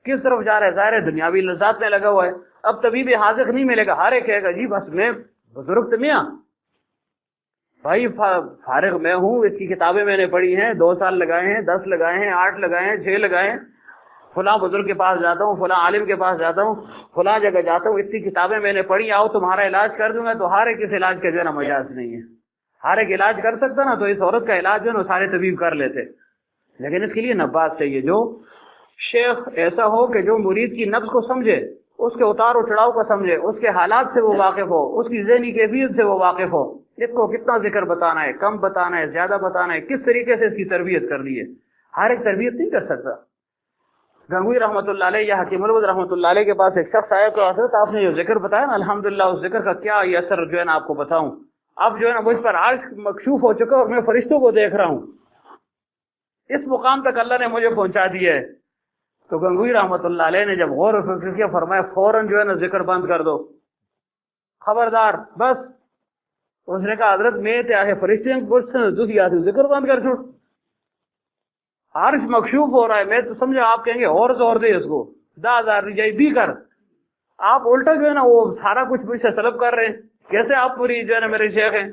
کس طرف جا رہا ہے. ظاہر ہے دنیاوی لذات میں لگا ہوا ہے. اب طبیب حاضر نہیں ملے گا، ہر ایک کہے گا جی بس میں بزرگ تو میاں بھائی فارغ میں ہوں، اس کی کتابیں میں نے پڑھی ہیں، 2 سال لگائے ہیں، 10 لگائے ہیں، 8 لگائے ہیں، 6 لگائے ہیں، فلاں بزرگ کے پاس جاتا ہوں، فلاں عالم کے پاس جاتا ہوں، فلاں جگہ جاتا ہوں، اتنی کتابیں میں نے پڑھی، آؤ تمہارا علاج کر دوں گا. تو ہر ایک اس علاج کا جو ہے نا مجاز نہیں ہے. ہر ایک علاج کر سکتا نا تو اس عورت کا علاج جو ہے نا سارے طبیب کر لیتے، لیکن اس کے لیے نباز چاہیے، جو شیخ ایسا ہو کہ جو مرید کی نبض کو سمجھے، اس کے اتار و چڑھاؤ کو سمجھے، اس کے حالات سے وہ واقف ہو، اس کی ذہنی کیفیت سے وہ واقف ہو، اس کو کتنا ذکر بتانا ہے، کم بتانا ہے، زیادہ بتانا ہے، کس طریقے سے اس کی تربیت کرنی ہے. ہر ایک تربیت نہیں کر سکتا. گنگوئی رحمۃ اللہ علیہ یا حکیم الود رحمۃ اللہ علیہ کے پاس ایک شخص آیا کہ حضرت آپ نے جو ذکر بتایا نا، الحمدللہ اس ذکر کا کیا یہ اثر جو ہے نا آپ کو بتاؤں، اب جو ہے نا مجھ پر عرش مکشوف ہو چکا اور میں فرشتوں کو دیکھ رہا ہوں، اس مقام تک اللہ نے مجھے پہنچا دیا ہے. تو گنگوئی رحمۃ اللہ علیہ نے جب غور و فکر کیا، فرمایا فوراً جو ہے نا ذکر بند کر دو، خبردار. بس اس نے کہا حضرت میں ہے فرشتے ذکر بند کر چھوڑ، عرش مکشوف ہو رہا ہے، میں تو سمجھا آپ کہیں گے اور زور دے اس کو، 10,000 رجائی بھی کر. آپ الٹا جو ہے نا وہ سارا کچھ مجھ سے طلب کر رہے ہیں، کیسے آپ پوری جو ہے نا میرے شیخ ہیں.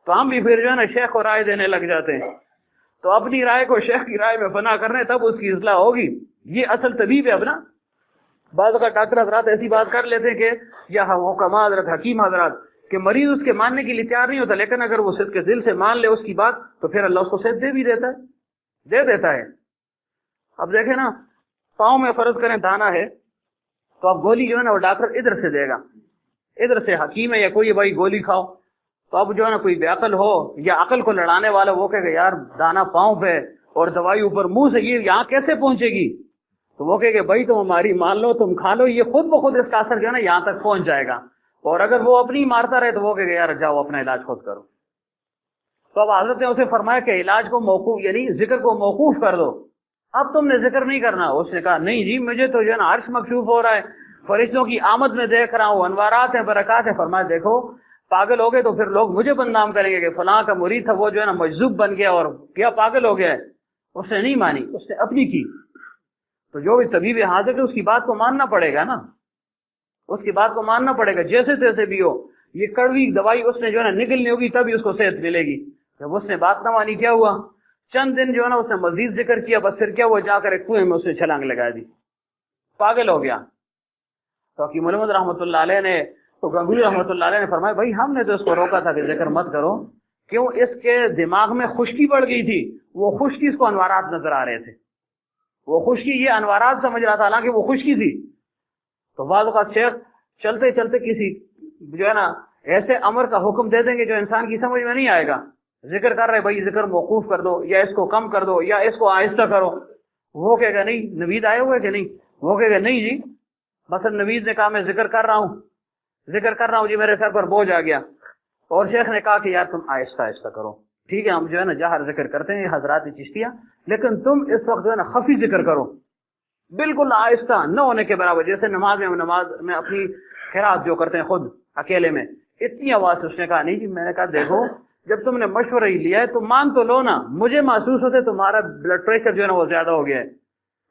تو ہم بھی پھر جو ہے نا شیخ کو رائے دینے لگ جاتے ہیں. تو اپنی رائے کو شیخ کی رائے میں فنا کر رہے ہیں، تب اس کی اصلاح ہوگی. یہ اصل طبیب ہے اپنا. بعض اوقات ڈاکٹر حضرات ایسی بات کر لیتے ہیں کہ یا حکما حضرات، حکیم حضرات، کہ مریض اس کے ماننے کے لیے تیار نہیں ہوتا، لیکن اگر وہ صدق کے دل سے مان لے اس کی بات تو پھر اللہ اس کو صحت دے بھی دیتا ہے، دے دیتا ہے. اب دیکھیں نا، پاؤں میں فرض کریں دانا ہے تو اب گولی جو ہے نا وہ ڈاکٹر ادھر سے دے گا، ادھر سے حکیم ہے یا کوئی بھائی گولی کھاؤ. تو اب جو ہے نا کوئی بے عقل ہو یا عقل کو لڑانے والا، وہ کہے گا یار دانا پاؤں پہ اور دوائی اوپر، منہ سے یہ یہاں کیسے پہنچے گی؟ تو وہ کہے گا بھائی تم ہماری مان لو، تم کھا لو، یہ خود بخود اس کا اثر جو ہے نا یہاں تک پہنچ جائے گا. اور اگر وہ اپنی مارتا رہے تو وہ کہے گا یار جاؤ اپنا علاج خود کرو. تو اب حضرت نے اسے فرمایا کہ علاج کو موقوف، یعنی ذکر کو موقوف کر دو، اب تم نے ذکر نہیں کرنا. اس نے کہا نہیں جی مجھے تو جو ہے نا عرش مکشوف ہو رہا ہے، فرشتوں کی آمد میں دیکھ رہا ہوں، انوارات ہیں، برکات ہیں. فرمایا دیکھو پاگل ہو گئے تو پھر لوگ مجھے بدنام کریں گے کہ فلاں کا مرید تھا وہ جو ہے نا مجذوب بن گیا اور کیا پاگل ہو گیا ہے. اس نے نہیں مانی، اس نے اپنی کی. تو جو بھی طبیب حاضر ہے اس کی بات کو ماننا پڑے گا نا، اس کی بات کو ماننا پڑے گا جیسے تیسے بھی ہو. یہ کڑوی دوائی اس نے جو ہے نا نگلنی ہوگی تبھی اس کو صحت ملے گی. جب اس نے بات نہ مانی کیا ہوا؟ چند دن جو ہے نا اس نے مزید ذکر کیا، بس پھر کیا ہوا، جا کر ایک کنویں میں اس نے چھلانگ لگا دی، پاگل ہو گیا. تو حکیم الامت رحمۃ اللہ علیہ نے، تو گنگوئی رحمۃ اللہ علیہ نے فرمایا بھائی ہم نے تو اس کو روکا تھا کہ ذکر مت کرو. کیوں؟ اس کے دماغ میں خشکی بڑھ گئی تھی، وہ خشکی اس کو انوارات نظر آ رہے تھے، وہ خشکی یہ انوارات سمجھ رہا تھا حالانکہ وہ خشکی تھی. تو بعض اوقات شیخ چلتے چلتے کسی جو ہے نا ایسے امر کا حکم دے دیں گے جو انسان کی سمجھ میں نہیں آئے گا. ذکر کر رہے بھائی ذکر موقوف کر دو، یا اس کو کم کر دو، یا اس کو آہستہ کرو. وہ کہے گا نہیں نوید آئے ہوئے کہ نہیں، وہ کہے گا نہیں جی مثلا نوید نے کہا میں ذکر کر رہا ہوں جی میرے سر پر بوجھ آ گیا. اور شیخ نے کہا کہ یار تم آہستہ آہستہ کرو، ٹھیک ہے ہم جو ہے نا جہر ذکر کرتے ہیں حضرات چشتیہ، لیکن تم اس وقت جو ہے نا خفی ذکر کرو، بالکل آہستہ نہ ہونے کے برابر. جیسے نماز میں اپنی قرات جو کرتے ہیں خود اکیلے میں اتنی آواز سے. اس نے کہا نہیں جی. میں نے کہا دیکھو جب تم نے مشورہ ہی لیا ہے تو مان تو لو نا، مجھے محسوس ہوتے تمہارا بلڈ پریشر جو ہے نا وہ زیادہ ہو گیا ہے.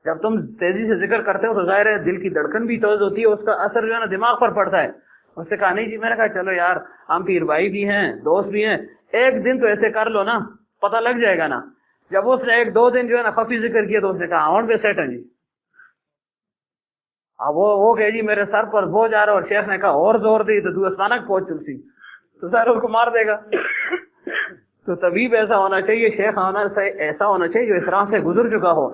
جب تم تیزی سے ذکر کرتے ہو تو ظاہر ہے دل کی دھڑکن بھی تیز ہوتی ہے، اس کا اثر جو ہے نا دماغ پر پڑتا ہے. اس نے کہا نہیں جی. میں نے کہا چلو یار ہم پیر بھائی بھی ہیں، دوست بھی ہیں، ایک دن تو ایسے کر لو نا، پتہ لگ جائے گا نا. جب اس نے 1-2 دن جو ہے نا خفی ذکر کیا تو اس نے کہا آؤن پہ سیٹ ہے جی. اب وہ کہ جی میرے سر پر بوجھ آ رہا، اور شیخ نے کہا اور زور دی تو اسمانک پہنچ چلتی تو سر اس کو مار دے گا. تو طبیب ایسا ہونا چاہیے، شیخ ایسا ہونا چاہیے جو اس راہ سے گزر چکا ہو،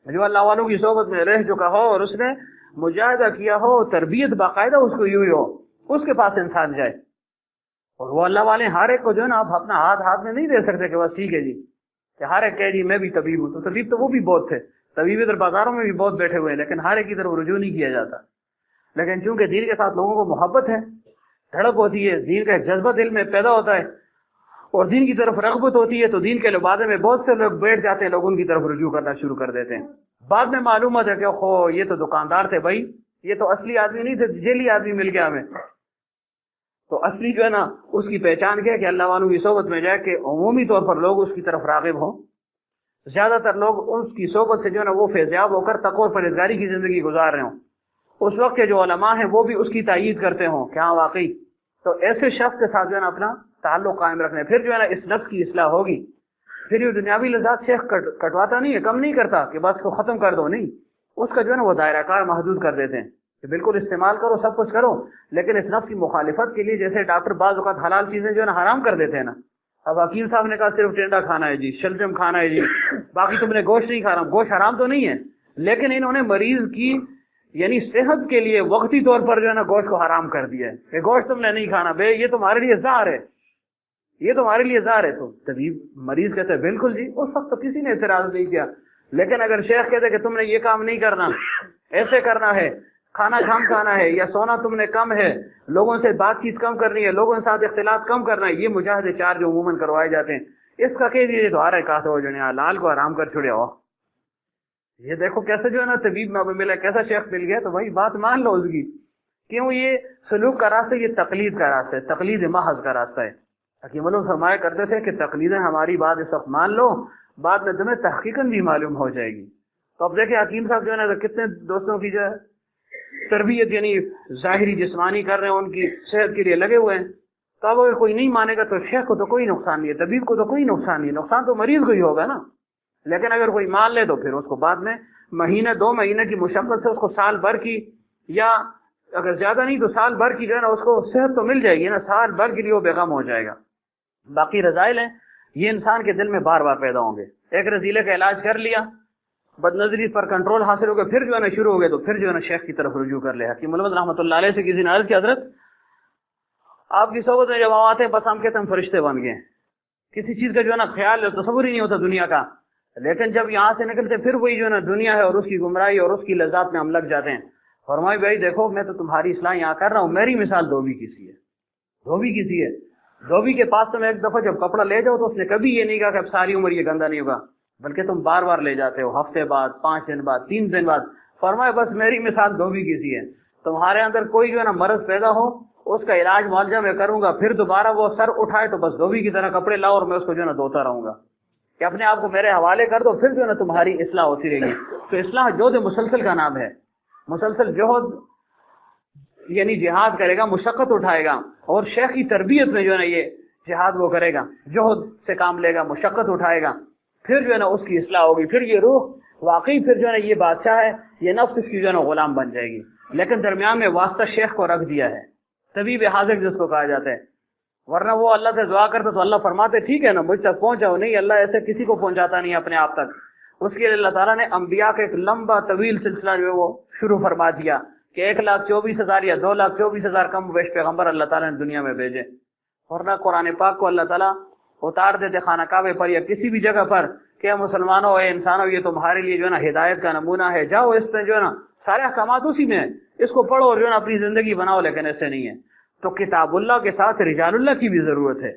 جو اللہ والوں کی صحبت میں رہ چکا ہو، اور اس نے مجاہدہ کیا ہو، تربیت باقاعدہ اس کو یوں ہو، اس کے پاس انسان جائے. اور وہ اللہ والے ہر ایک کو جو ہے نا آپ اپنا ہاتھ میں نہیں دے سکتے کہ بس ٹھیک ہے جی کہ ہر ایک کہہ جی میں بھی طبیب ہوں. تو طبیب تو وہ بھی بہت تھے, طبیب ادھر بازاروں میں بھی بہت بیٹھے ہوئے ہیں, لیکن ہر ایک کی طرف رجوع نہیں کیا جاتا. لیکن چونکہ دین کے ساتھ لوگوں کو محبت ہے, دھڑک ہوتی ہے, دین کا ایک جذبہ دل میں پیدا ہوتا ہے اور دین کی طرف رغبت ہوتی ہے, تو دین کے لبادے میں بہت سے لوگ بیٹھ جاتے ہیں, لوگ ان کی طرف رجوع کرنا شروع کر دیتے ہیں. بعد میں معلومات ہے کہ یہ تو دکاندار تھے بھائی, یہ تو اصلی آدمی نہیں تھے, جیلی آدمی مل گیا ہمیں. تو اصلی جو ہے نا اس کی پہچان کیا کہ اللہ والوں کی صحبت میں جائے کہ عمومی طور پر لوگ اس کی طرف راغب ہوں. زیادہ تر لوگ اس کی صحبت سے جو ہے نا وہ فیضیاب ہو کر تقوی اور پرہیزگاری کی زندگی گزار رہے ہوں. اس وقت کے جو علماء ہیں وہ بھی اس کی تائید کرتے ہوں کہ ہاں واقعی. تو ایسے شخص کے ساتھ جو ہے نا اپنا تعلق قائم رکھنے, پھر جو ہے نا اس نفس کی اصلاح ہوگی. پھر یہ دنیاوی لذات شیخ کٹواتا نہیں ہے, کم نہیں کرتا کہ بس کو ختم کر دو, نہیں. اس کا جو ہے نا وہ دائرہ کار محدود کر دیتے ہیں کہ بالکل استعمال کرو, سب کچھ کرو, لیکن اس نفس کی مخالفت کے لیے جیسے ڈاکٹر بعض اوقات حلال چیزیں جو ہے نا حرام کر دیتے ہیں نا. اب حکیم صاحب نے کہا صرف ٹینڈا کھانا ہے جی, شلجم کھانا ہے جی, باقی تم نے گوشت نہیں کھانا. گوشت حرام تو نہیں ہے, لیکن انہوں نے مریض کی یعنی صحت کے لیے وقتی طور پر جو ہے نا گوشت کو حرام کر دیا ہے کہ گوشت تم نے نہیں کھانا بے, یہ تمہارے لیے زہر ہے, یہ تمہارے لیے زہر ہے. تو طبیب مریض کہتے ہیں بالکل جی, اس وقت تو کسی نے اعتراض نہیں کیا. لیکن اگر شیخ کہتے کہ تم نے یہ کام نہیں کرنا, ایسے کرنا ہے, کھانا کم کھانا ہے, یا سونا تم نے کم ہے, لوگوں سے بات چیت کم کرنی ہے, لوگوں کے ساتھ اختلاط کم کرنا ہے, یہ مجاہدے چار جو عموماً کروائے جاتے ہیں, اس کا کہہ دیجیے تو آ رہا ہے کہا ہو جانے لال کو آرام کر چھوڑے ہو. یہ دیکھو کیسے جو ہے نا طبیب میں ملا, کیسا شیخ مل گیا, تو بھائی بات مان لو اس کی. کیوں یہ سلوک کا راستہ, یہ تقلید کا راستہ ہے, تقلید محض کا راستہ ہے. حکیم اللہ فرمایا کرتے تھے کہ تقلیدیں ہماری بات اس وقت مان لو, بعد میں تمہیں تحقیقاً بھی معلوم ہو جائے گی. تو اب دیکھیں حکیم صاحب جو ہے نا کتنے دوستوں کی جو ہے تربیت یعنی ظاہری جسمانی کر رہے ہیں, ان کی صحت کے لیے لگے ہوئے ہیں. تو اب اگر کوئی نہیں مانے گا تو شیخ کو تو کوئی نقصان نہیں ہے, طبیب کو تو کوئی نقصان نہیں ہے, نقصان تو مریض کو ہی ہوگا نا. لیکن اگر کوئی مان لے تو پھر اس کو بعد میں مہینے 2 مہینے کی مشقت سے اس کو سال بھر کی, یا اگر زیادہ نہیں تو سال بھر کی جو ہے نا اس کو صحت تو مل جائے گی نا, سال بھر کے لیے وہ بیغم ہو جائے گا. باقی رذائل ہیں یہ انسان کے دل میں بار بار پیدا ہوں گے. ایک رذیلے کا علاج کر لیا, بد نظری پر کنٹرول حاصل ہو گیا, پھر جو ہے نا شروع ہو گئے, تو پھر جو ہے نا شیخ کی طرف رجوع کر لے. حکیم علامت رحمۃ اللہ علیہ سے کسی نے عرض کی حضرت آپ کی صحبت میں جب ہم آتے ہیں بس ہم کہتے ہیں ہم فرشتے بن گئے, کسی چیز کا جو ہے نا خیال تصور ہی نہیں ہوتا دنیا کا. لیکن جب یہاں سے نکلتے پھر وہی جو ہے نا دنیا ہے اور اس کی گمراہی اور اس کی لذات میں ہم لگ جاتے ہیں. فرمائی بھائی دیکھو میں تو تمہاری اصلاح یہاں کر رہا ہوں, میری مثال دھوبی کی سی ہے, دھوبی کی سی ہے. دھوبی کے پاس تم ایک دفعہ جب کپڑا لے جاؤ تو اس نے کبھی یہ نہیں کہا کہ اب ساری عمر یہ گندا نہیں ہوگا, بلکہ تم بار بار لے جاتے ہو, ہفتے بعد, 5 دن بعد, 3 دن بعد. فرمایا بس میری مثال دھوبی کی سی ہے, تمہارے اندر کوئی جو ہے نا مرض پیدا ہو اس کا علاج معالجہ میں کروں گا, پھر دوبارہ وہ سر اٹھائے تو بس دھوبی کی طرح کپڑے لاؤ اور میں اس کو جو ہے نا دھوتا رہوں گا, کہ اپنے آپ کو میرے حوالے کر دو, پھر جو ہے نا تمہاری اصلاح ہوتی رہے گی. تو اصلاح جہد مسلسل کا نام ہے, مسلسل جہد یعنی جہاد کرے گا, مشقت اٹھائے گا, اور شیخ کی تربیت میں جو ہے نا یہ جہاد وہ کرے گا, جہد سے کام لے گا, مشقت اٹھائے گا, پھر جو ہے نا اس کی اصلاح ہوگی. پھر یہ روح واقعی پھر جو ہے نا یہ بادشاہ ہے, یہ نفس اس کی جو ہے نا غلام بن جائے گی. لیکن درمیان میں واسطہ شیخ کو رکھ دیا ہے, طبیب حاضر جس کو کہا جاتا ہے. ورنہ وہ اللہ سے دعا کرتا تو اللہ فرماتے ٹھیک ہے نا مجھ تک پہنچاؤ, نہیں اللہ ایسے کسی کو پہنچاتا نہیں اپنے آپ تک. اس کے لیے اللہ تعالیٰ نے انبیاء کا ایک لمبا طویل سلسلہ جو ہے وہ شروع فرما دیا کہ 1,24,000 یا 2,24,000 کم بیش پیغمبر اللہ تعالیٰ نے دنیا میں بھیجے. ورنہ قرآن پاک کو اللہ تعالیٰ اتار دیتے خانہ کعبے پر یا کسی بھی جگہ پر کہ مسلمانوں اے انسانوں یہ تمہارے لیے جو ہے نا ہدایت کا نمونہ ہے, جاؤ اس پہ جو ہے نا سارے احکامات اسی میں ہیں, اس کو پڑھو اور جو ہے نا اپنی زندگی بناؤ. لیکن ایسے نہیں ہے. تو کتاب اللہ کے ساتھ رجال اللہ کی بھی ضرورت ہے.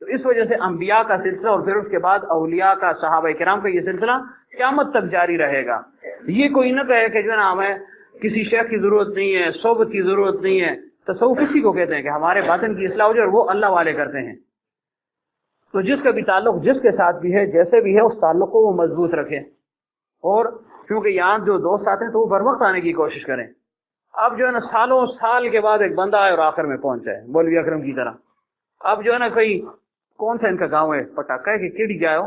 تو اس وجہ سے انبیاء کا سلسلہ اور پھر اس کے بعد اولیاء کا, صحابہ کرام کا یہ سلسلہ قیامت تک جاری رہے گا. یہ کوئی نہ کہے کہ جو ہے نا ہمیں کسی شیخ کی ضرورت نہیں ہے, صحبت کی ضرورت نہیں ہے. تصوف کسی کو کہتے ہیں کہ ہمارے باطن کی اصلاح ہو جائے, اور وہ اللہ والے کرتے ہیں. تو جس کا بھی تعلق جس کے ساتھ بھی ہے, جیسے بھی ہے, اس تعلق کو وہ مضبوط رکھے. اور کیونکہ یہاں جو دوست آتے ہیں تو وہ بر وقت آنے کی کوشش کریں. اب جو ہے نا سالوں سال کے بعد ایک بندہ آئے اور آخر میں پہنچ جائے مولوی اکرم کی طرح. اب جو ہے نا کوئی کون سا ان کا گاؤں ہے, پٹاکا ہے کہ کیڑی جائے ہو,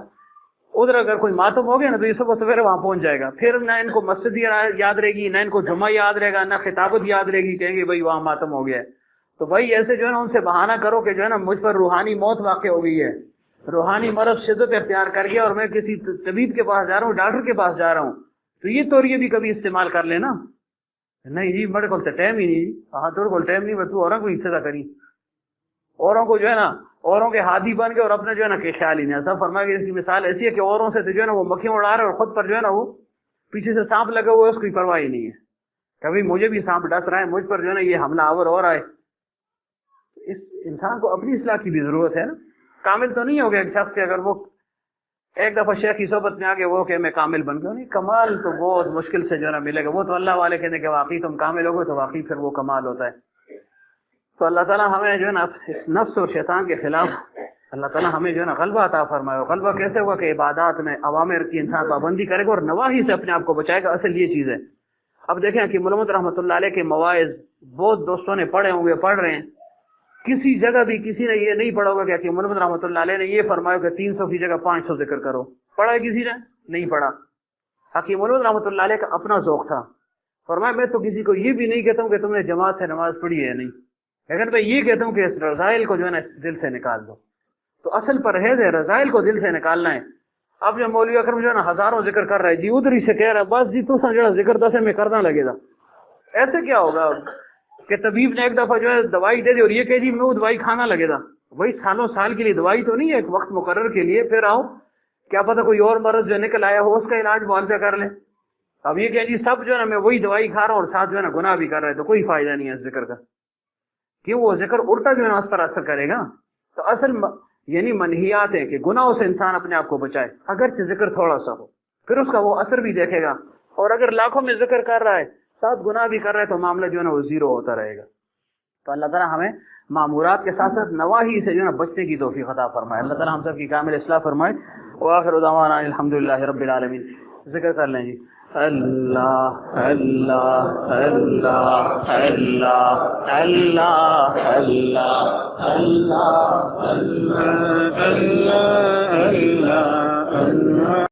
ادھر اگر کوئی ماتم ہو گیا نا تو یہ صبح سویرے وہاں پہنچ جائے گا. پھر نہ ان کو مسجد یاد رہے گی, نہ ان کو جمعہ یاد رہے گا, نہ خطابت یاد رہے گی, کہیں گے بھائی وہاں ماتم ہو گیا ہے. تو بھائی ایسے جو ہے نا ان سے بہانہ کرو کہ جو ہے نا مجھ پر روحانی موت واقع ہو گئی ہے, روحانی مرض شدت اختیار کر گیا اور میں کسی طبیب کے پاس جا رہا ہوں, ڈاکٹر کے پاس جا رہا ہوں. تو یہ توریے بھی کبھی استعمال کر لینا. نہیں جی میرے کو ٹائم ہی نہیں, ہاں تیرے کو ٹائم نہیں, تو اور کوئی ابتدا کری. اوروں کو جو ہے نا اوروں کے ہادی بن کے اور اپنے جو ہے نا کہ خیال ہی نہیں آتا. فرمایا کہ اس کی مثال ایسی ہے کہ اوروں سے جو ہے نا وہ مکھیاں اڑا رہے اور خود پر جو ہے نا وہ پیچھے سے سانپ لگا ہوا ہے, اس کی پرواہ ہی نہیں ہے. کبھی مجھے بھی سانپ ڈس رہا ہے, مجھ پر جو ہے نا یہ حملہ آور ہو رہا ہے. اس انسان کو اپنی اصلاح کی بھی ضرورت ہے نا. کامل تو نہیں ہو گیا ایک شخص کے اگر وہ ایک دفعہ شیخ کی صحبت میں آ کے وہ کہ میں کامل بن گیا, نہیں, کمال تو بہت مشکل سے جو ہے نا ملے گا. وہ تو اللہ والے کہتے ہیں کہ واقعی تم کامل ہو گئے تو واقعی پھر وہ کمال ہوتا ہے. تو اللہ تعالیٰ ہمیں جو ہے نا نفس اور شیطان کے خلاف اللہ تعالیٰ ہمیں جو ہے نا غلبہ عطا فرمائے. غلبہ کیسے ہوگا کہ عبادات میں اوامر کی انسان پابندی کرے گا اور نواہی سے اپنے آپ کو بچائے گا. اصل یہ چیز ہے. اب دیکھیں کہ مولوی رحمۃ اللہ علیہ کے مواعظ بہت دوستوں نے پڑھے ہوں گے, پڑھ رہے ہیں. کسی جگہ بھی کسی نے یہ نہیں پڑھا ہوگا کہ مولوی رحمۃ اللہ علیہ نے یہ فرمایا کہ 300 کی جگہ 500 ذکر کرو. پڑھا ہے کسی نے؟ نہیں پڑھا. حکیم مولوی رحمۃ اللہ علیہ کا اپنا ذوق تھا. فرمایا میں تو کسی کو یہ بھی نہیں کہتا ہوں کہ تم نے جماعت سے نماز پڑھی ہے, نہیں, لیکن میں یہ کہتا ہوں کہ اس رذائل کو جو ہے نا دل سے نکال دو. تو اصل پرہیز ہے رذائل کو دل سے نکالنا ہے. اب جو مولوی اکرم جو ہے نا ہزاروں ذکر کر رہا ہے جی, ادھر ہی سے کہہ رہا ہے بس جی تو جو ذکر 10 میں کرنا لگے گا. ایسے کیا ہوگا کہ طبیب نے ایک دفعہ جو ہے دوائی دے دی اور یہ کہ جی میں وہ دوائی کھانا لگے گا. وہی سالوں سال کے لیے دوائی تو نہیں ہے, ایک وقت مقرر کے لیے, پھر آؤ کیا پتہ کوئی اور مرض جو نکل آیا ہو اس کا علاج معالجہ کر لیں. اب یہ کہ جی سب جو ہے نا میں وہی دوائی کھا رہا ہوں اور ساتھ جو ہے نا گناہ بھی کر رہا ہے, تو کوئی فائدہ نہیں ہے اس ذکر کا. کیوں؟ وہ ذکر الٹا جو ہے نا اس پر اثر کرے گا. تو اصل یعنی منہیات ہے کہ گناہوں سے انسان اپنے آپ کو بچائے, اگرچہ ذکر تھوڑا سا ہو, پھر اس کا وہ اثر بھی دیکھے گا. اور اگر لاکھوں میں ذکر کر رہا ہے ساتھ گناہ بھی کر رہا ہے تو معاملہ جو ہے نا وہ زیرو ہوتا رہے گا. تو اللہ تعالیٰ ہمیں معمورات کے ساتھ ساتھ نواہی سے جو ہے نا بچنے کی توفیق عطا فرمائے. اللہ تعالیٰ ہم سب کی کامل اصلاح فرمائے. وآخر دعوانا الحمدللہ رب العالمین. ذکر کر لیں جی. اللہ اللہ اللہ اللہ اللہ اللہ اللہ اللہ اللہ اللہ